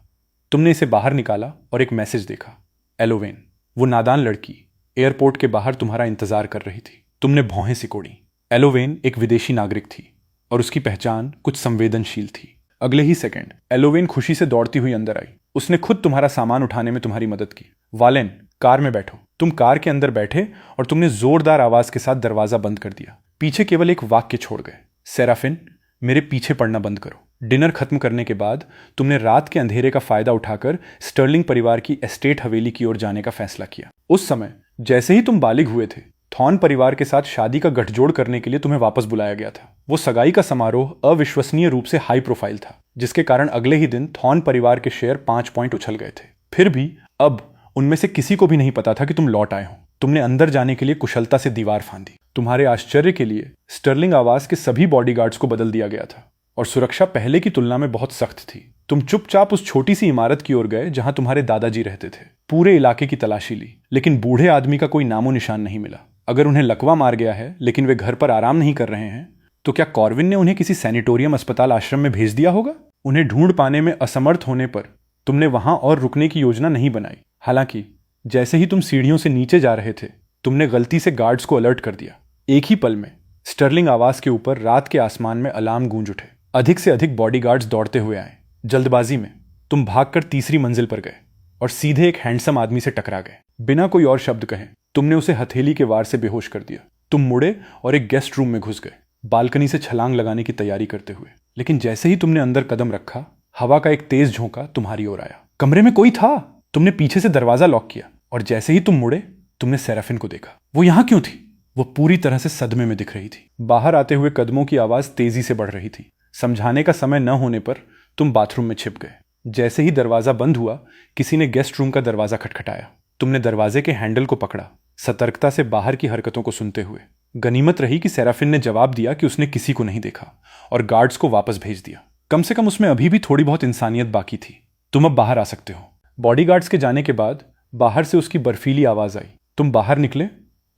तुमने इसे बाहर निकाला और एक मैसेज देखा। एलोवेन, वो नादान लड़की एयरपोर्ट के बाहर तुम्हारा इंतजार कर रही थी। तुमने भौहें सिकोड़ी। एलोवेन एक विदेशी नागरिक थी और उसकी पहचान कुछ संवेदनशील थी। अगले ही सेकंड एलोवेन खुशी से दौड़ती हुई अंदर आई। उसने खुद तुम्हारा सामान उठाने में तुम्हारी मदद की। वालेन, कार में बैठो। तुम कार के अंदर बैठे और तुमने जोरदार आवाज के साथ दरवाजा बंद कर दिया। पीछे केवल एक वाक्य छोड़ गए, सेराफिन, मेरे पीछे पड़ना बंद करो। डिनर खत्म करने के बाद तुमने रात के अंधेरे का फायदा उठाकर स्टर्लिंग परिवार की एस्टेट हवेली की ओर जाने का फैसला किया। उस समय जैसे ही तुम बालिग हुए थे, थॉर्न परिवार के साथ शादी का गठजोड़ करने के लिए तुम्हें वापस बुलाया गया था। वो सगाई का समारोह अविश्वसनीय रूप से हाई प्रोफाइल था, जिसके कारण अगले ही दिन थॉर्न परिवार के शेयर 5 पॉइंट उछल गए थे। फिर भी अब उनमें से किसी को भी नहीं पता था कि तुम लौट आए हो। तुमने अंदर जाने के लिए कुशलता से दीवार फांदी। तुम्हारे आश्चर्य के लिए स्टर्लिंग आवास के सभी बॉडीगार्ड्स को बदल दिया गया था और सुरक्षा पहले की तुलना में बहुत सख्त थी। तुम चुपचाप उस छोटी सी इमारत की ओर गए जहां तुम्हारे दादाजी रहते थे। पूरे इलाके की तलाशी ली, लेकिन बूढ़े आदमी का कोई नामो निशान नहीं मिला। अगर उन्हें लकवा मार गया है लेकिन वे घर पर आराम नहीं कर रहे हैं, तो क्या कॉर्विन ने उन्हें किसी सैनिटोरियम अस्पताल आश्रम में भेज दिया होगा? उन्हें ढूंढ पाने में असमर्थ होने पर तुमने वहां और रुकने की योजना नहीं बनाई। हालांकि जैसे ही तुम सीढ़ियों से नीचे जा रहे थे, तुमने गलती से गार्ड्स को अलर्ट कर दिया। एक ही पल में स्टर्लिंग आवास के ऊपर रात के आसमान में अलार्म गूंज उठे। अधिक से अधिक बॉडीगार्ड्स दौड़ते हुए आए। जल्दबाजी में तुम भागकर तीसरी मंजिल पर गए और सीधे एक हैंडसम आदमी से टकरा गए। बिना कोई और शब्द कहे तुमने उसे हथेली के वार से बेहोश कर दिया। तुम मुड़े और एक गेस्ट रूम में घुस गए, बालकनी से छलांग लगाने की तैयारी करते हुए। लेकिन जैसे ही तुमने अंदर कदम रखा, हवा का एक तेज झोंका तुम्हारी ओर आया। कमरे में कोई था। तुमने पीछे से दरवाजा लॉक किया और जैसे ही तुम मुड़े, तुमने सेराफिन को देखा। वो यहां क्यों थी? वो पूरी तरह से सदमे में दिख रही थी। बाहर आते हुए कदमों की आवाज तेजी से बढ़ रही थी। समझाने का समय न होने पर तुम बाथरूम में छिप गए। जैसे ही दरवाजा बंद हुआ, किसी ने गेस्ट रूम का दरवाजा खटखटाया। तुमने दरवाजे के हैंडल को पकड़ा, सतर्कता से बाहर की हरकतों को सुनते हुए। गनीमत रही कि सेराफिन ने जवाब दिया कि उसने किसी को नहीं देखा और गार्ड्स को वापस भेज दिया। कम से कम उसमें अभी भी थोड़ी बहुत इंसानियत बाकी थी। तुम अब बाहर आ सकते हो। बॉडीगार्ड्स के जाने के बाद बाहर से उसकी बर्फीली आवाज आई। तुम बाहर निकले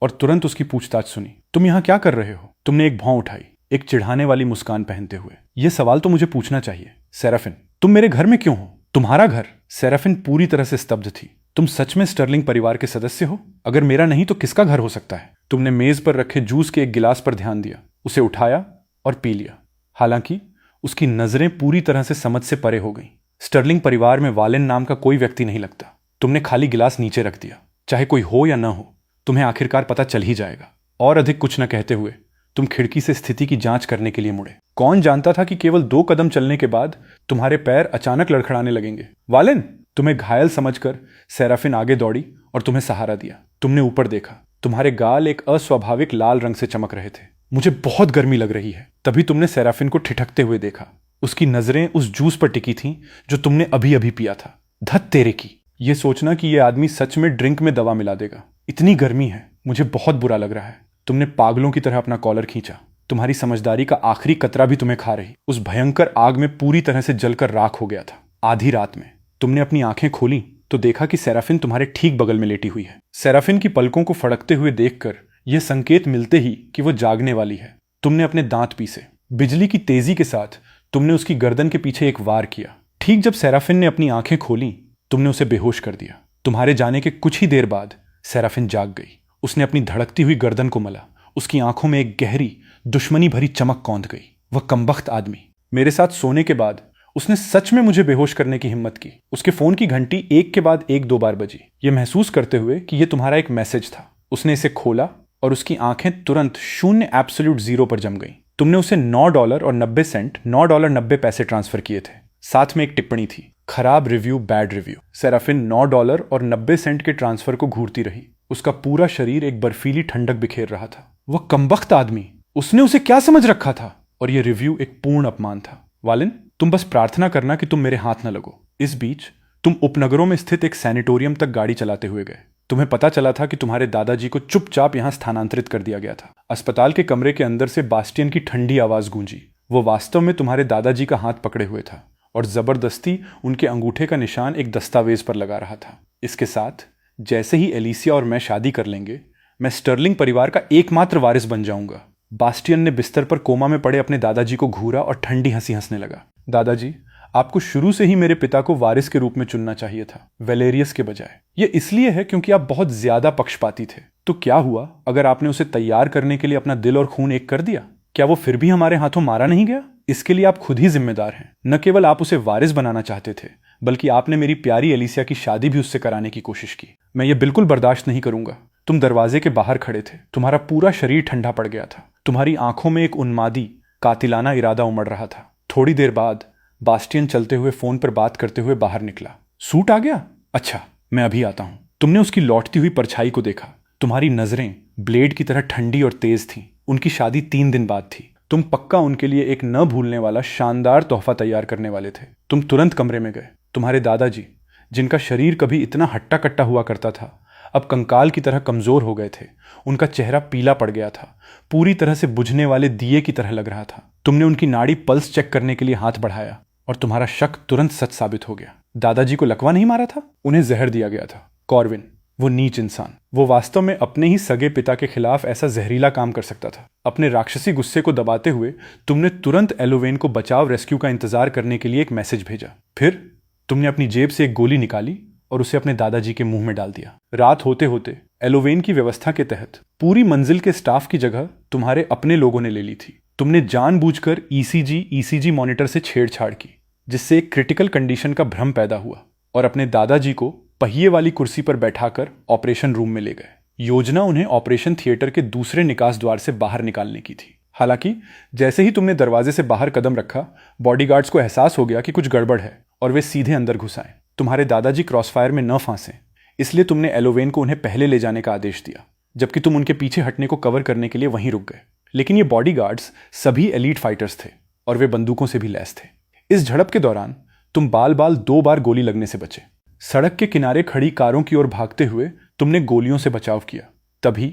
और तुरंत उसकी पूछताछ सुनी। तुम यहां क्या कर रहे हो? तुमने एक भौं उठाई, एक चिढ़ाने वाली मुस्कान पहनते हुए। यह सवाल तो मुझे पूछना चाहिए, सेराफिन। तुम मेरे घर में क्यों हो? तुम्हारा घर? सेराफिन पूरी तरह से स्तब्ध थी। तुम सच में स्टर्लिंग परिवार के सदस्य हो? अगर मेरा नहीं तो किसका घर हो सकता है? तुमने मेज पर रखे जूस के एक गिलास पर ध्यान दिया, उसे उठाया और पी लिया। हालांकि उसकी नजरें पूरी तरह से समझ से परे हो गईं। स्टर्लिंग परिवार में वालेन नाम का कोई व्यक्ति नहीं लगता। तुमने खाली गिलास नीचे रख दिया। चाहे कोई हो या ना हो, तुम्हें आखिरकार पता चल ही जाएगा। और अधिक कुछ न कहते हुए तुम खिड़की से स्थिति की जांच करने के लिए मुड़े। कौन जानता था कि केवल 2 कदम चलने के बाद तुम्हारे पैर अचानक लड़खड़ाने लगेंगे। वालेन, तुम्हें घायल समझकर सेराफिन आगे दौड़ी और तुम्हें सहारा दिया। तुमने ऊपर देखा। तुम्हारे गाल एक अस्वाभाविक लाल रंग से चमक रहे थे। मुझे बहुत गर्मी लग रही है। तभी तुमने सेराफिन को ठिठकते हुए देखा। उसकी नजरें उस जूस पर टिकी थीं जो तुमने अभी अभी पिया था। धत तेरे की, यह सोचना कि यह आदमी सच में ड्रिंक में दवा मिला देगा। इतनी गर्मी है, मुझे बहुत बुरा लग रहा है। तुमने पागलों की तरह अपना कॉलर खींचा। तुम्हारी समझदारी का आखिरी कतरा भी तुम्हें खा रही उस भयंकर आग में पूरी तरह से जलकर राख हो गया था। आधी रात में तुमने अपनी आंखें खोली तो देखा कि सेराफिन तुम्हारे ठीक बगल में लेटी हुई है। सेराफिन की पलकों को फड़कते हुए देखकर यह संकेत मिलते ही कि वो जागने वाली है, तुमने अपने दांत पीसे। बिजली की तेजी के साथ तुमने उसकी गर्दन के पीछे एक वार किया। ठीक जब सेराफिन ने अपनी आंखें खोली, तुमने उसे बेहोश कर दिया। तुम्हारे जाने के कुछ ही देर बाद सेराफिन जाग गई। उसने अपनी धड़कती हुई गर्दन को मला। उसकी आंखों में एक गहरी दुश्मनी भरी चमक कौंध गई। वह कमबख्त आदमी मेरे साथ सोने के बाद उसने सच में मुझे बेहोश करने की हिम्मत की। उसके फोन की घंटी एक के बाद एक 2 बार बजी, यह महसूस करते हुए कि यह तुम्हारा एक मैसेज था। उसने इसे खोला और उसकी आंखें तुरंत 0 एब्सोल्यूट 0 पर जम गईं। तुमने उसे $9.90 $9.90 ट्रांसफर किए थे। साथ में एक टिप्पणी थी, खराब रिव्यू, बैड रिव्यू। सेराफिन $9.90 के ट्रांसफर को घूरती रही। उसका पूरा शरीर एक बर्फीली ठंडक बिखेर रहा था। वह कमबख्त आदमी, उसने उसे क्या समझ रखा था? और यह रिव्यू एक पूर्ण अपमान था। वालेन, तुम बस प्रार्थना करना कि तुम मेरे हाथ न लगो। इस बीच तुम उपनगरों में स्थित एक सैनिटोरियम तक गाड़ी चलाते हुए गए। तुम्हें पता चला था कि तुम्हारे दादाजी को चुपचाप यहां स्थानांतरित कर दिया गया था। अस्पताल के कमरे के अंदर से बास्टियन की ठंडी आवाज गूंजी। वो वास्तव में तुम्हारे दादाजी का हाथ पकड़े हुए था और जबरदस्ती उनके अंगूठे का निशान एक दस्तावेज पर लगा रहा था। इसके साथ जैसे ही एलिसिया और मैं शादी कर लेंगे, मैं स्टर्लिंग परिवार का एकमात्र वारिस बन जाऊंगा। बास्टियन ने बिस्तर पर कोमा में पड़े अपने दादाजी को घूरा और ठंडी हंसी हंसने लगा। दादाजी, आपको शुरू से ही मेरे पिता को वारिस के रूप में चुनना चाहिए था, वेलेरियस के बजाय। यह इसलिए है क्योंकि आप बहुत ज्यादा पक्षपाती थे। तो क्या हुआ अगर आपने उसे तैयार करने के लिए अपना दिल और खून एक कर दिया? क्या वो फिर भी हमारे हाथों मारा नहीं गया? इसके लिए आप खुद ही जिम्मेदार हैं। न केवल आप उसे वारिस बनाना चाहते थे, बल्कि आपने मेरी प्यारी एलिसिया की शादी भी उससे कराने की कोशिश की। मैं ये बिल्कुल बर्दाश्त नहीं करूंगा। तुम दरवाजे के बाहर खड़े थे। तुम्हारा पूरा शरीर ठंडा पड़ गया था। तुम्हारी आंखों में एक उन्मादी, कातिलाना इरादा उमड़ रहा था। थोड़ी देर बाद बास्टियन चलते हुए फोन पर बात करते हुए बाहर निकला। सूट आ गया? अच्छा, मैं अभी आता हूं। तुमने उसकी लौटती हुई परछाई को देखा। तुम्हारी नजरें ब्लेड की तरह ठंडी और तेज थीं। उनकी शादी 3 दिन बाद थी। तुम पक्का उनके लिए एक न भूलने वाला शानदार तोहफा तैयार करने वाले थे। तुम तुरंत कमरे में गए। तुम्हारे दादाजी, जिनका शरीर कभी इतना हट्टा कट्टा हुआ करता था, अब कंकाल की तरह कमजोर हो गए थे। उनका चेहरा पीला पड़ गया था, पूरी तरह से बुझने वाले दिए की तरह लग रहा था। तुमने उनकी नाड़ी पल्स चेक करने के लिए हाथ बढ़ाया और तुम्हारा शक तुरंत सच साबित हो गया। दादाजी को लकवा नहीं मारा था, उन्हें जहर दिया गया था। कॉर्विन, वो नीच इंसान, वो वास्तव में अपने ही सगे पिता के खिलाफ ऐसा जहरीला काम कर सकता था। अपने राक्षसी गुस्से को दबाते हुए तुमने तुरंत एलोवेन को बचाव रेस्क्यू का इंतजार करने के लिए एक मैसेज भेजा। फिर तुमने अपनी जेब से एक गोली निकाली और उसे अपने दादाजी के मुंह में डाल दिया। रात होते होते एलोवेन की व्यवस्था के तहत पूरी मंजिल के स्टाफ की जगह तुम्हारे अपने लोगों ने ले ली थी। तुमने जानबूझकर ईसीजी मॉनिटर से छेड़छाड़ की, जिससे एक क्रिटिकल कंडीशन का भ्रम पैदा हुआ, और अपने दादाजी को पहिए वाली कुर्सी पर बैठाकर ऑपरेशन रूम में ले गए। योजना उन्हें ऑपरेशन थिएटर के दूसरे निकास द्वार से बाहर निकालने की थी। हालांकि जैसे ही तुमने दरवाजे से बाहर कदम रखा, बॉडीगार्ड्स को एहसास हो गया कि कुछ गड़बड़ है और वे सीधे अंदर घुस आए। तुम्हारे दादाजी क्रॉसफायर में न फंसे, इसलिए तुमने एलोवेन को उन्हें पहले ले जाने का आदेश दिया, जबकि तुम उनके पीछे हटने को कवर करने के लिए वहीं रुक गए। लेकिन ये बॉडीगार्ड्स सभी एलीट फाइटर्स थे और वे बंदूकों से भी लैस थे। इस झड़प के दौरान तुम बाल 2 बार गोली लगने से बचे। सड़क के किनारे खड़ी कारों की ओर भागते हुए तुमने गोलियों से बचाव किया। तभी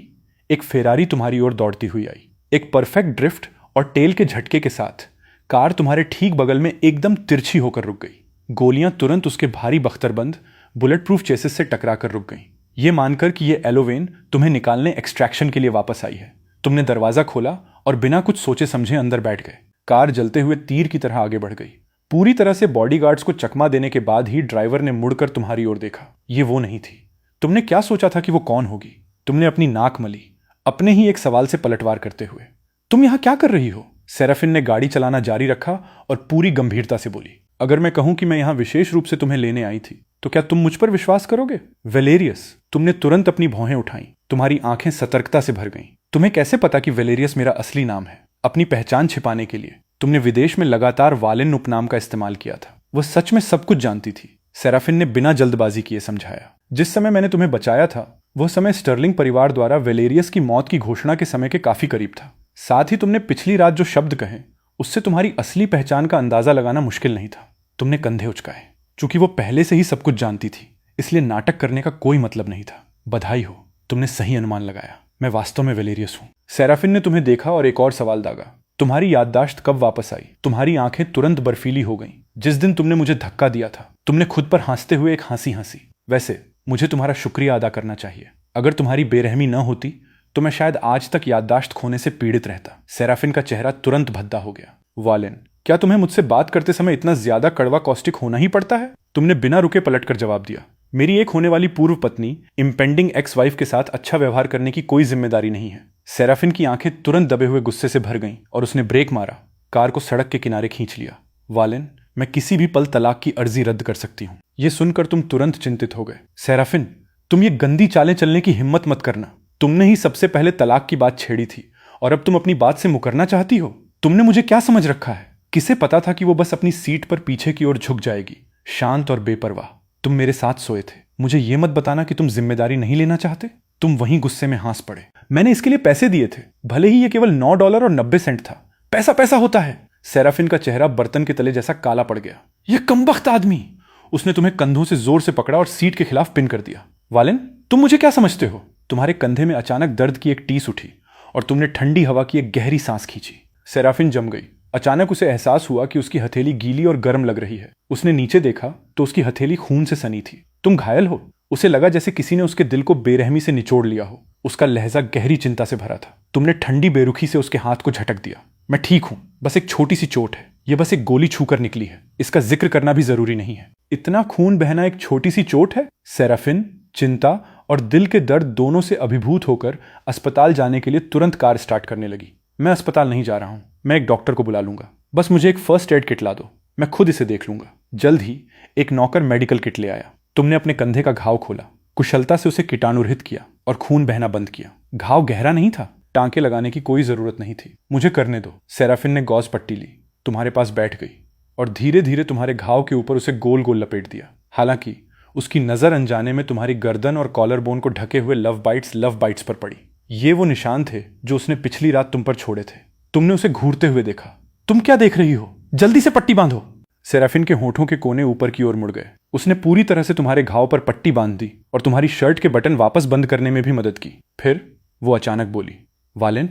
एक फेरारी तुम्हारी ओर दौड़ती हुई आई। एक परफेक्ट ड्रिफ्ट और टेल के झटके के साथ कार तुम्हारे ठीक बगल में एकदम तिरछी होकर रुक गई। गोलियां तुरंत उसके भारी बख्तरबंद बुलेट प्रूफ चेसिस से टकराकर रुक गईं। ये मानकर कि ये एलोवेन तुम्हें निकालने एक्सट्रैक्शन के लिए वापस आई है, तुमने दरवाजा खोला और बिना कुछ सोचे समझे अंदर बैठ गए। कार जलते हुए तीर की तरह आगे बढ़ गई। पूरी तरह से बॉडीगार्ड्स को चकमा देने के बाद ही ड्राइवर ने मुड़कर तुम्हारी ओर देखा। ये वो नहीं थी। तुमने क्या सोचा था कि वो कौन होगी? तुमने अपनी नाक मली, अपने ही एक सवाल से पलटवार करते हुए। तुम यहां क्या कर रही हो? सेराफिन ने गाड़ी चलाना जारी रखा और पूरी गंभीरता से बोली, अगर मैं कहूं कि मैं यहां विशेष रूप से तुम्हें लेने आई थी तो क्या तुम मुझ पर विश्वास करोगे? वेलेरियस, तुमने तुरंत अपनी भौहें उठाई। तुम्हारी आंखें सतर्कता से भर गईं। तुम्हें कैसे पता कि वेलेरियस मेरा असली नाम है? अपनी पहचान छिपाने के लिए तुमने विदेश में लगातार वालेन उपनाम का इस्तेमाल किया था। वह सच में सब कुछ जानती थी। सेराफिन ने बिना जल्दबाजी किए समझाया। जिस समय मैंने तुम्हें बचाया था वह समय स्टर्लिंग परिवार द्वारा वेलेरियस की मौत की घोषणा के समय के काफी करीब था। साथ ही तुमने पिछली रात जो शब्द कहे उससे तुम्हारी असली पहचान का अंदाजा लगाना मुश्किल नहीं था। तुमने कंधे उचकाए। चूंकि वो पहले से ही सब कुछ जानती थी इसलिए नाटक करने का कोई मतलब नहीं था। बधाई हो, तुमने सही अनुमान लगाया। मैं वास्तव में वेलेरियस हूं। सेराफिन ने तुम्हें देखा और एक और सवाल दागा, तुम्हारी याददाश्त कब वापस आई? तुम्हारी आंखें तुरंत बर्फीली हो गईं। जिस दिन तुमने मुझे धक्का दिया था तुमने खुद पर हंसते हुए एक हंसी हंसी। वैसे मुझे तुम्हारा शुक्रिया अदा करना चाहिए। अगर तुम्हारी बेरहमी न होती तो मैं शायद आज तक याददाश्त खोने से पीड़ित रहता। सेराफिन का चेहरा तुरंत भद्दा हो गया। वालेन, क्या तुम्हें मुझसे बात करते समय इतना ज्यादा कड़वा कॉस्टिक होना ही पड़ता है? तुमने बिना रुके पलटकर जवाब दिया, मेरी एक होने वाली पूर्व पत्नी इंपेंडिंग एक्स वाइफ के साथ अच्छा व्यवहार करने की कोई जिम्मेदारी नहीं है। सेराफिन की आंखें तुरंत दबे हुए गुस्से से भर गईं और उसने ब्रेक मारा, कार को सड़क के किनारे खींच लिया। वालेन, मैं किसी भी पल तलाक की अर्जी रद्द कर सकती हूँ। यह सुनकर तुम तुरंत चिंतित हो गए। सेराफिन, तुम ये गंदी चालें चलने की हिम्मत मत करना। तुमने ही सबसे पहले तलाक की बात छेड़ी थी और अब तुम अपनी बात से मुकरना चाहती हो। तुमने मुझे क्या समझ रखा है? किसे पता था कि वो बस अपनी सीट पर पीछे की ओर झुक जाएगी, शांत और बेपरवाह। तुम मेरे साथ सोए थे। मुझे ये मत बताना कि तुम जिम्मेदारी नहीं लेना चाहते। तुम वहीं गुस्से में हंस पड़े। मैंने इसके लिए पैसे दिए थे, भले ही ये केवल $9.90 था। पैसा पैसा होता है। सेराफिन का चेहरा बर्तन के तले जैसा काला पड़ गया। ये कमबख्त आदमी! उसने तुम्हें कंधों से जोर से पकड़ा और सीट के खिलाफ पिन कर दिया। वालेन, तुम मुझे क्या समझते हो? तुम्हारे कंधे में अचानक दर्द की एक टीस उठी और तुमने ठंडी हवा की एक गहरी सांस खींची। सेराफिन जम गई। अचानक उसे एहसास हुआ कि उसकी हथेली गीली और गर्म लग रही है। उसने नीचे देखा तो उसकी हथेली खून से सनी थी। तुम घायल हो? उसे लगा जैसे किसी ने उसके दिल को बेरहमी से निचोड़ लिया हो। उसका लहजा गहरी चिंता से भरा था। तुमने ठंडी बेरुखी से उसके हाथ को झटक दिया। मैं ठीक हूं, बस एक छोटी सी चोट है। यह बस एक गोली छूकर निकली है। इसका जिक्र करना भी जरूरी नहीं है। इतना खून बहना एक छोटी सी चोट है? सेराफिन चिंता और दिल के दर्द दोनों से अभिभूत होकर अस्पताल जाने के लिए तुरंत कार स्टार्ट करने लगी। मैं अस्पताल नहीं जा रहा हूं, मैं एक डॉक्टर को बुला लूंगा। बस मुझे एक फर्स्ट एड किट ला दो, मैं खुद इसे देख लूंगा। जल्द ही एक नौकर मेडिकल किट ले आया। तुमने अपने कंधे का घाव खोला, कुशलता से उसे कीटाणुरहित किया और खून बहना बंद किया। घाव गहरा नहीं था, टांके लगाने की कोई जरूरत नहीं थी। मुझे करने दो। सेराफिन ने गॉज पट्टी ली, तुम्हारे पास बैठ गई और धीरे धीरे तुम्हारे घाव के ऊपर उसे गोल गोल लपेट दिया। हालांकि उसकी नजर अनजाने में तुम्हारी गर्दन और कॉलर बोन को ढके हुए लव बाइट्स पर पड़ी। ये वो निशान थे जो उसने पिछली रात तुम पर छोड़े थे। तुमने उसे घूरते हुए देखा। तुम क्या देख रही हो? जल्दी से पट्टी बांधो। सेराफिन के होठों के कोने ऊपर की ओर मुड़ गए। उसने पूरी तरह से तुम्हारे घाव पर पट्टी बांध दी और तुम्हारी शर्ट के बटन वापस बंद करने में भी मदद की। फिर वो अचानक बोली, वालेन,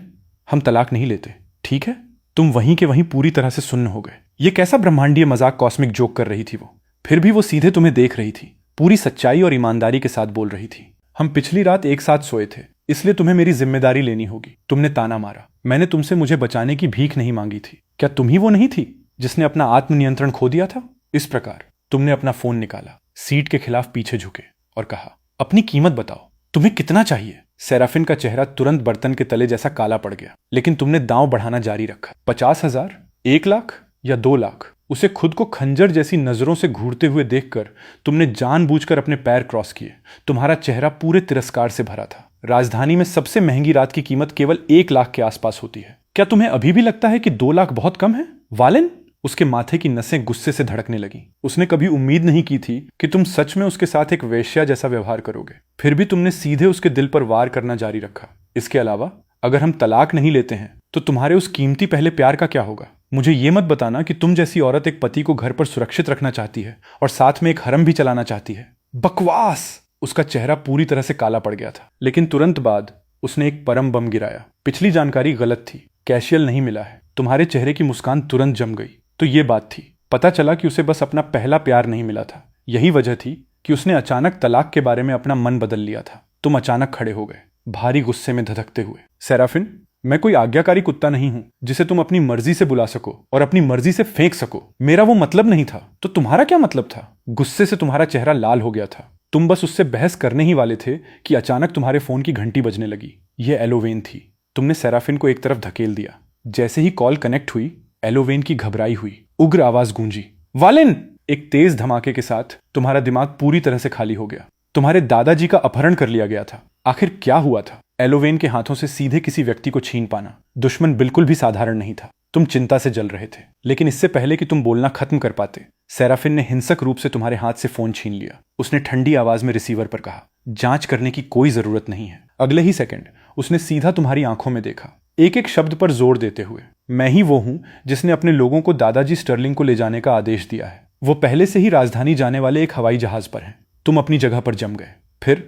हम तलाक नहीं लेते, ठीक है? तुम वहीं के वहीं पूरी तरह से सुन्न हो गए। ये कैसा ब्रह्मांडीय मजाक, कॉस्मिक जोक कर रही थी वो। फिर भी वो सीधे तुम्हें देख रही थी, पूरी सच्चाई और ईमानदारी के साथ बोल रही थी। हम पिछली रात एक साथ सोए थे, इसलिए तुम्हें मेरी जिम्मेदारी लेनी होगी। तुमने ताना मारा। मैंने तुमसे मुझे बचाने की भीख नहीं मांगी थी। क्या तुम ही वो नहीं थी जिसने अपना आत्मनियंत्रण खो दिया था? इस प्रकार तुमने अपना फोन निकाला, सीट के खिलाफ पीछे झुके और कहा, अपनी कीमत बताओ, तुम्हें कितना चाहिए? सेराफिन का चेहरा तुरंत बर्तन के तले जैसा काला पड़ गया, लेकिन तुमने दांव बढ़ाना जारी रखा। 50,000, 1 लाख या 2 लाख? उसे खुद को खंजर जैसी नजरों से घूरते हुए देखकर तुमने जानबूझकर अपने पैर क्रॉस किए। तुम्हारा चेहरा पूरे तिरस्कार से भरा था। राजधानी में सबसे महंगी रात की कीमत केवल 1 लाख के आसपास होती है। क्या तुम्हें अभी भी लगता है कि 2 लाख बहुत कम है? वालेन, उसके माथे की नसें गुस्से से धड़कने लगी। उसने कभी उम्मीद नहीं की थी कि तुम सच में उसके साथ एक वेश्या जैसा व्यवहार करोगे। फिर भी तुमने सीधे उसके दिल पर वार करना जारी रखा। इसके अलावा, अगर हम तलाक नहीं लेते हैं तो तुम्हारे उस कीमती पहले प्यार का क्या होगा? मुझे ये मत बताना कि तुम जैसी औरत एक पति को घर पर सुरक्षित रखना चाहती है और साथ में एक हरम भी चलाना चाहती है। बकवास! उसका चेहरा पूरी तरह से काला पड़ गया था, लेकिन तुरंत बाद उसने एक परम बम गिराया। पिछली जानकारी गलत थी, कैशियल नहीं मिला है। तुम्हारे चेहरे की मुस्कान तुरंत जम गई। तो ये बात थी। पता चला कि उसे बस अपना पहला प्यार नहीं मिला था। यही वजह थी कि उसने अचानक तलाक के बारे में अपना मन बदल लिया था। तुम अचानक खड़े हो गए, भारी गुस्से में धधकते हुए। सेराफिन, मैं कोई आज्ञाकारी कुत्ता नहीं हूं जिसे तुम अपनी मर्जी से बुला सको और अपनी मर्जी से फेंक सको। मेरा वो मतलब नहीं था, तो तुम्हारा क्या मतलब था? गुस्से से तुम्हारा चेहरा लाल हो गया था। तुम बस उससे बहस करने ही वाले थे कि अचानक तुम्हारे फोन की घंटी बजने लगी। यह एलोवेन थी। तुमने सेराफिन को एक तरफ धकेल दिया। जैसे ही कॉल कनेक्ट हुई, एलोवेन की घबराई हुई उग्र आवाज गूंजी, वालिन। एक तेज धमाके के साथ तुम्हारा दिमाग पूरी तरह से खाली हो गया। तुम्हारे दादाजी का अपहरण कर लिया गया था। आखिर क्या हुआ था? एलोवेन के हाथों से सीधे किसी व्यक्ति को छीन पाना दुश्मन बिल्कुल भी साधारण नहीं था। तुम चिंता से जल रहे थे, लेकिन इससे पहले कि तुम बोलना खत्म कर पाते, सेराफिन ने हिंसक रूप से तुम्हारे हाथ से फोन छीन लिया। उसने ठंडी आवाज में रिसीवर पर कहा, जांच करने की कोई जरूरत नहीं है। अगले ही सेकंड उसने सीधा तुम्हारी आंखों में देखा, एक एक शब्द पर जोर देते हुए, मैं ही वो हूं जिसने अपने लोगों को दादाजी स्टर्लिंग को ले जाने का आदेश दिया है। वो पहले से ही राजधानी जाने वाले एक हवाई जहाज पर हैं। तुम अपनी जगह पर जम गए। फिर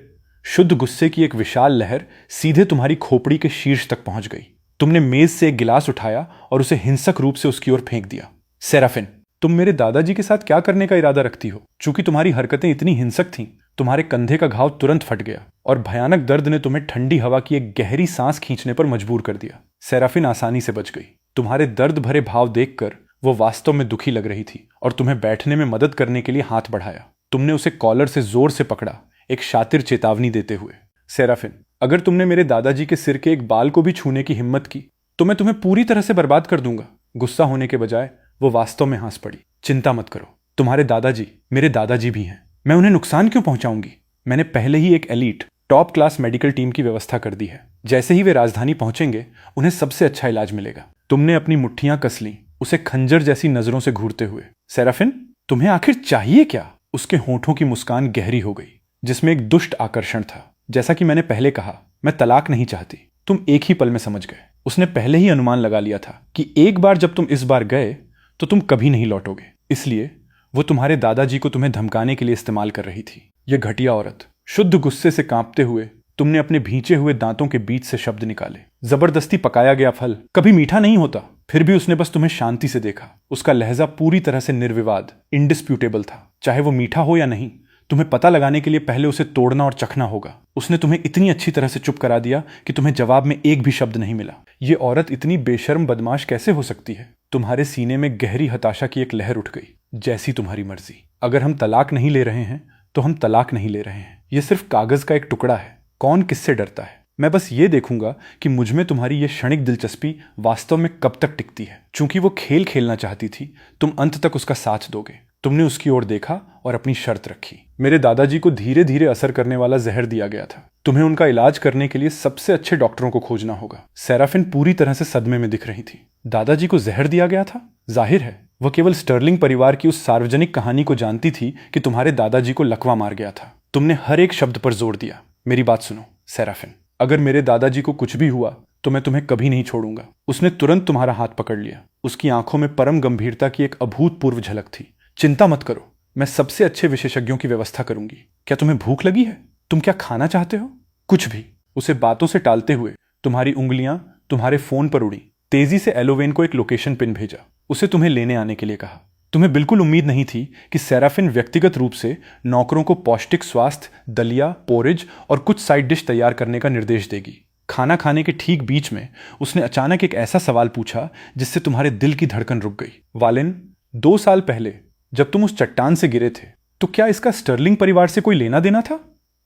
शुद्ध गुस्से की एक विशाल लहर सीधे तुम्हारी खोपड़ी के शीर्ष तक पहुंच गई। तुमने मेज से एक गिलास उठाया और उसे हिंसक रूप से उसकी ओर फेंक दिया। सेराफिन, तुम मेरे दादाजी के साथ क्या करने का इरादा रखती हो? चूंकि तुम्हारी हरकतें इतनी हिंसक थीं, तुम्हारे कंधे का घाव तुरंत फट गया और भयानक दर्द ने तुम्हें ठंडी हवा की एक गहरी सांस खींचने पर मजबूर कर दिया। सेराफिन आसानी से बच गई। तुम्हारे दर्द भरे भाव देखकर वो वास्तव में दुखी लग रही थी और तुम्हें बैठने में मदद करने के लिए हाथ बढ़ाया। तुमने उसे कॉलर से जोर से पकड़ा, एक शातिर चेतावनी देते हुए। सेराफिन, अगर तुमने मेरे दादाजी के सिर के एक बाल को भी छूने की हिम्मत की तो मैं तुम्हें पूरी तरह से बर्बाद कर दूंगा। गुस्सा होने के बजाय वो वास्तव में हंस पड़ी। चिंता मत करो, तुम्हारे दादाजी मेरे दादाजी भी हैं। मैं उन्हें नुकसान क्यों पहुंचाऊंगी? मैंने पहले ही एक elite top class medical team की व्यवस्था कर दी है। जैसे ही वे राजधानी पहुंचेंगे, उन्हें सबसे अच्छा इलाज मिलेगा। तुमने अपनी मुट्ठियां कस लीं, उसे खंजर जैसी नजरों से घूरते हुए। सेराफिन, तुम्हें आखिर चाहिए क्या? उसके होठों की मुस्कान गहरी हो गई, जिसमें एक दुष्ट आकर्षण था। जैसा कि मैंने पहले कहा, मैं तलाक नहीं चाहती। तुम एक ही पल में समझ गए। उसने पहले ही अनुमान लगा लिया था कि एक बार जब तुम इस बार गए तो तुम कभी नहीं लौटोगे। इसलिए वो तुम्हारे दादाजी को तुम्हें धमकाने के लिए इस्तेमाल कर रही थी। यह घटिया औरत। शुद्ध गुस्से से कांपते हुए तुमने अपने भींचे हुए दांतों के बीच से शब्द निकाले। जबरदस्ती पकाया गया फल कभी मीठा नहीं होता। फिर भी उसने बस तुम्हें शांति से देखा। उसका लहजा पूरी तरह से निर्विवाद, इंडिस्प्यूटेबल था। चाहे वो मीठा हो या नहीं, तुम्हें पता लगाने के लिए पहले उसे तोड़ना और चखना होगा। उसने तुम्हें इतनी अच्छी तरह से चुप करा दिया कि तुम्हें जवाब में एक भी शब्द नहीं मिला। ये औरत इतनी बेशर्म बदमाश कैसे हो सकती है? तुम्हारे सीने में गहरी हताशा की एक लहर उठ गई। जैसी तुम्हारी मर्जी। अगर हम तलाक नहीं ले रहे हैं तो हम तलाक नहीं ले रहे हैं। यह सिर्फ कागज का एक टुकड़ा है। कौन किससे डरता है? मैं बस ये देखूंगा कि मुझ में तुम्हारी ये क्षणिक दिलचस्पी वास्तव में कब तक टिकती है। चूंकि वो खेल खेलना चाहती थी, तुम अंत तक उसका साथ दोगे। तुमने उसकी ओर देखा और अपनी शर्त रखी। मेरे दादाजी को धीरे धीरे असर करने वाला जहर दिया गया था। तुम्हें उनका इलाज करने के लिए सबसे अच्छे डॉक्टरों को खोजना होगा। सेराफिन पूरी तरह से सदमे में दिख रही थी। दादाजी को जहर दिया गया था? जाहिर है वह केवल स्टर्लिंग परिवार की उस सार्वजनिक कहानी को जानती थी कि तुम्हारे दादाजी को लकवा मार गया था। तुमने हर एक शब्द पर जोर दिया। मेरी बात सुनो सेराफिन, अगर मेरे दादाजी को कुछ भी हुआ तो मैं तुम्हें कभी नहीं छोड़ूंगा। उसने तुरंत तुम्हारा हाथ पकड़ लिया। उसकी आंखों में परम गंभीरता की एक अभूतपूर्व झलक थी। चिंता मत करो, मैं सबसे अच्छे विशेषज्ञों की व्यवस्था करूंगी। क्या तुम्हें भूख लगी है? तुम क्या खाना चाहते हो? कुछ भी। उसे बातों से टालते हुए तुम्हारी उंगलियां तुम्हारे फोन पर उड़ी। तेजी से एलोवेन को एक लोकेशन पिन भेजा। उसे तुम्हें लेने आने के लिए कहा। तुम्हें बिल्कुल उम्मीद नहीं थी कि सेराफिन व्यक्तिगत रूप से नौकरों को पौष्टिक स्वास्थ्य, दलिया, पोरिज और कुछ साइड डिश तैयार करने का निर्देश देगी। खाना खाने के ठीक बीच में उसने अचानक एक ऐसा सवाल पूछा जिससे तुम्हारे दिल की धड़कन रुक गई। वालिन, 2 साल पहले जब तुम उस चट्टान से गिरे थे तो क्या इसका स्टर्लिंग परिवार से कोई लेना देना था?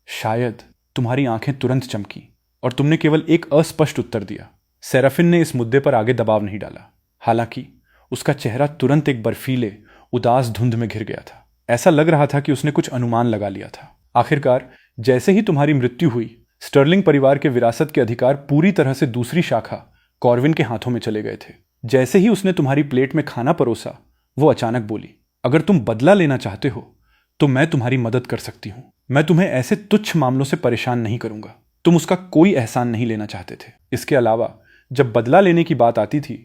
शायद। तुम्हारी आंखें तुरंत चमकी और तुमने केवल एक अस्पष्ट उत्तर दिया। सेराफिन ने इस मुद्दे पर आगे दबाव नहीं डाला। हालांकि उसका चेहरा तुरंत एक बर्फीले, उदास धुंध में घिर गया था। ऐसा लग रहा था कि उसने कुछ अनुमान लगा लिया था। आखिरकार जैसे ही तुम्हारी मृत्यु हुई, स्टर्लिंग परिवार के विरासत के अधिकार पूरी तरह से दूसरी शाखा कॉर्विन के हाथों में चले गए थे। जैसे ही उसने तुम्हारी प्लेट में खाना परोसा, वो अचानक बोली, अगर तुम बदला लेना चाहते हो तो मैं तुम्हारी मदद कर सकती हूं। मैं तुम्हें ऐसे तुच्छ मामलों से परेशान नहीं करूंगा। तुम उसका कोई एहसान नहीं लेना चाहते थे। इसके अलावा जब बदला लेने की बात आती थी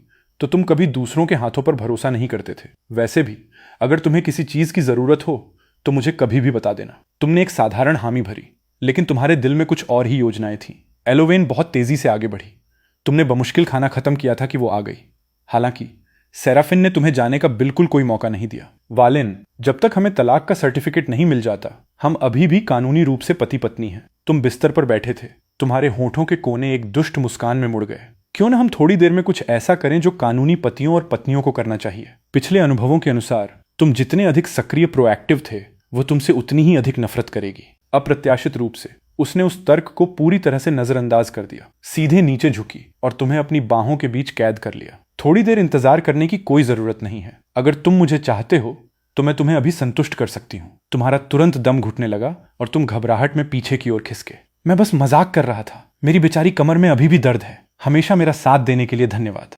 तो तुम कभी दूसरों के हाथों पर भरोसा नहीं करते थे। वैसे भी अगर तुम्हें किसी चीज की जरूरत हो तो मुझे कभी भी बता देना। तुमने एक साधारण हामी भरी, लेकिन तुम्हारे दिल में कुछ और ही योजनाएं थीं। एलोवेन बहुत तेजी से आगे बढ़ी। तुमने बमुश्किल खाना खत्म किया था कि वो आ गई। हालांकि सेराफिन ने तुम्हें जाने का बिल्कुल कोई मौका नहीं दिया। वालिन, जब तक हमें तलाक का सर्टिफिकेट नहीं मिल जाता, हम अभी भी कानूनी रूप से पति पत्नी हैं। तुम बिस्तर पर बैठे थे। तुम्हारे होठों के कोने एक दुष्ट मुस्कान में मुड़ गए। क्यों ना हम थोड़ी देर में कुछ ऐसा करें जो कानूनी पतियों और पत्नियों को करना चाहिए। पिछले अनुभवों के अनुसार तुम जितने अधिक सक्रिय प्रोएक्टिव थे, वो तुमसे उतनी ही अधिक नफरत करेगी। अप्रत्याशित रूप से उसने उस तर्क को पूरी तरह से नजरअंदाज कर दिया, सीधे नीचे झुकी और तुम्हें अपनी बाहों के बीच कैद कर लिया। थोड़ी देर इंतजार करने की कोई जरूरत नहीं है। अगर तुम मुझे चाहते हो तो मैं तुम्हें अभी संतुष्ट कर सकती हूँ। तुम्हारा तुरंत दम घुटने लगा और तुम घबराहट में पीछे की ओर खिसके। मैं बस मजाक कर रहा था। मेरी बेचारी कमर में अभी भी दर्द है। हमेशा मेरा साथ देने के लिए धन्यवाद।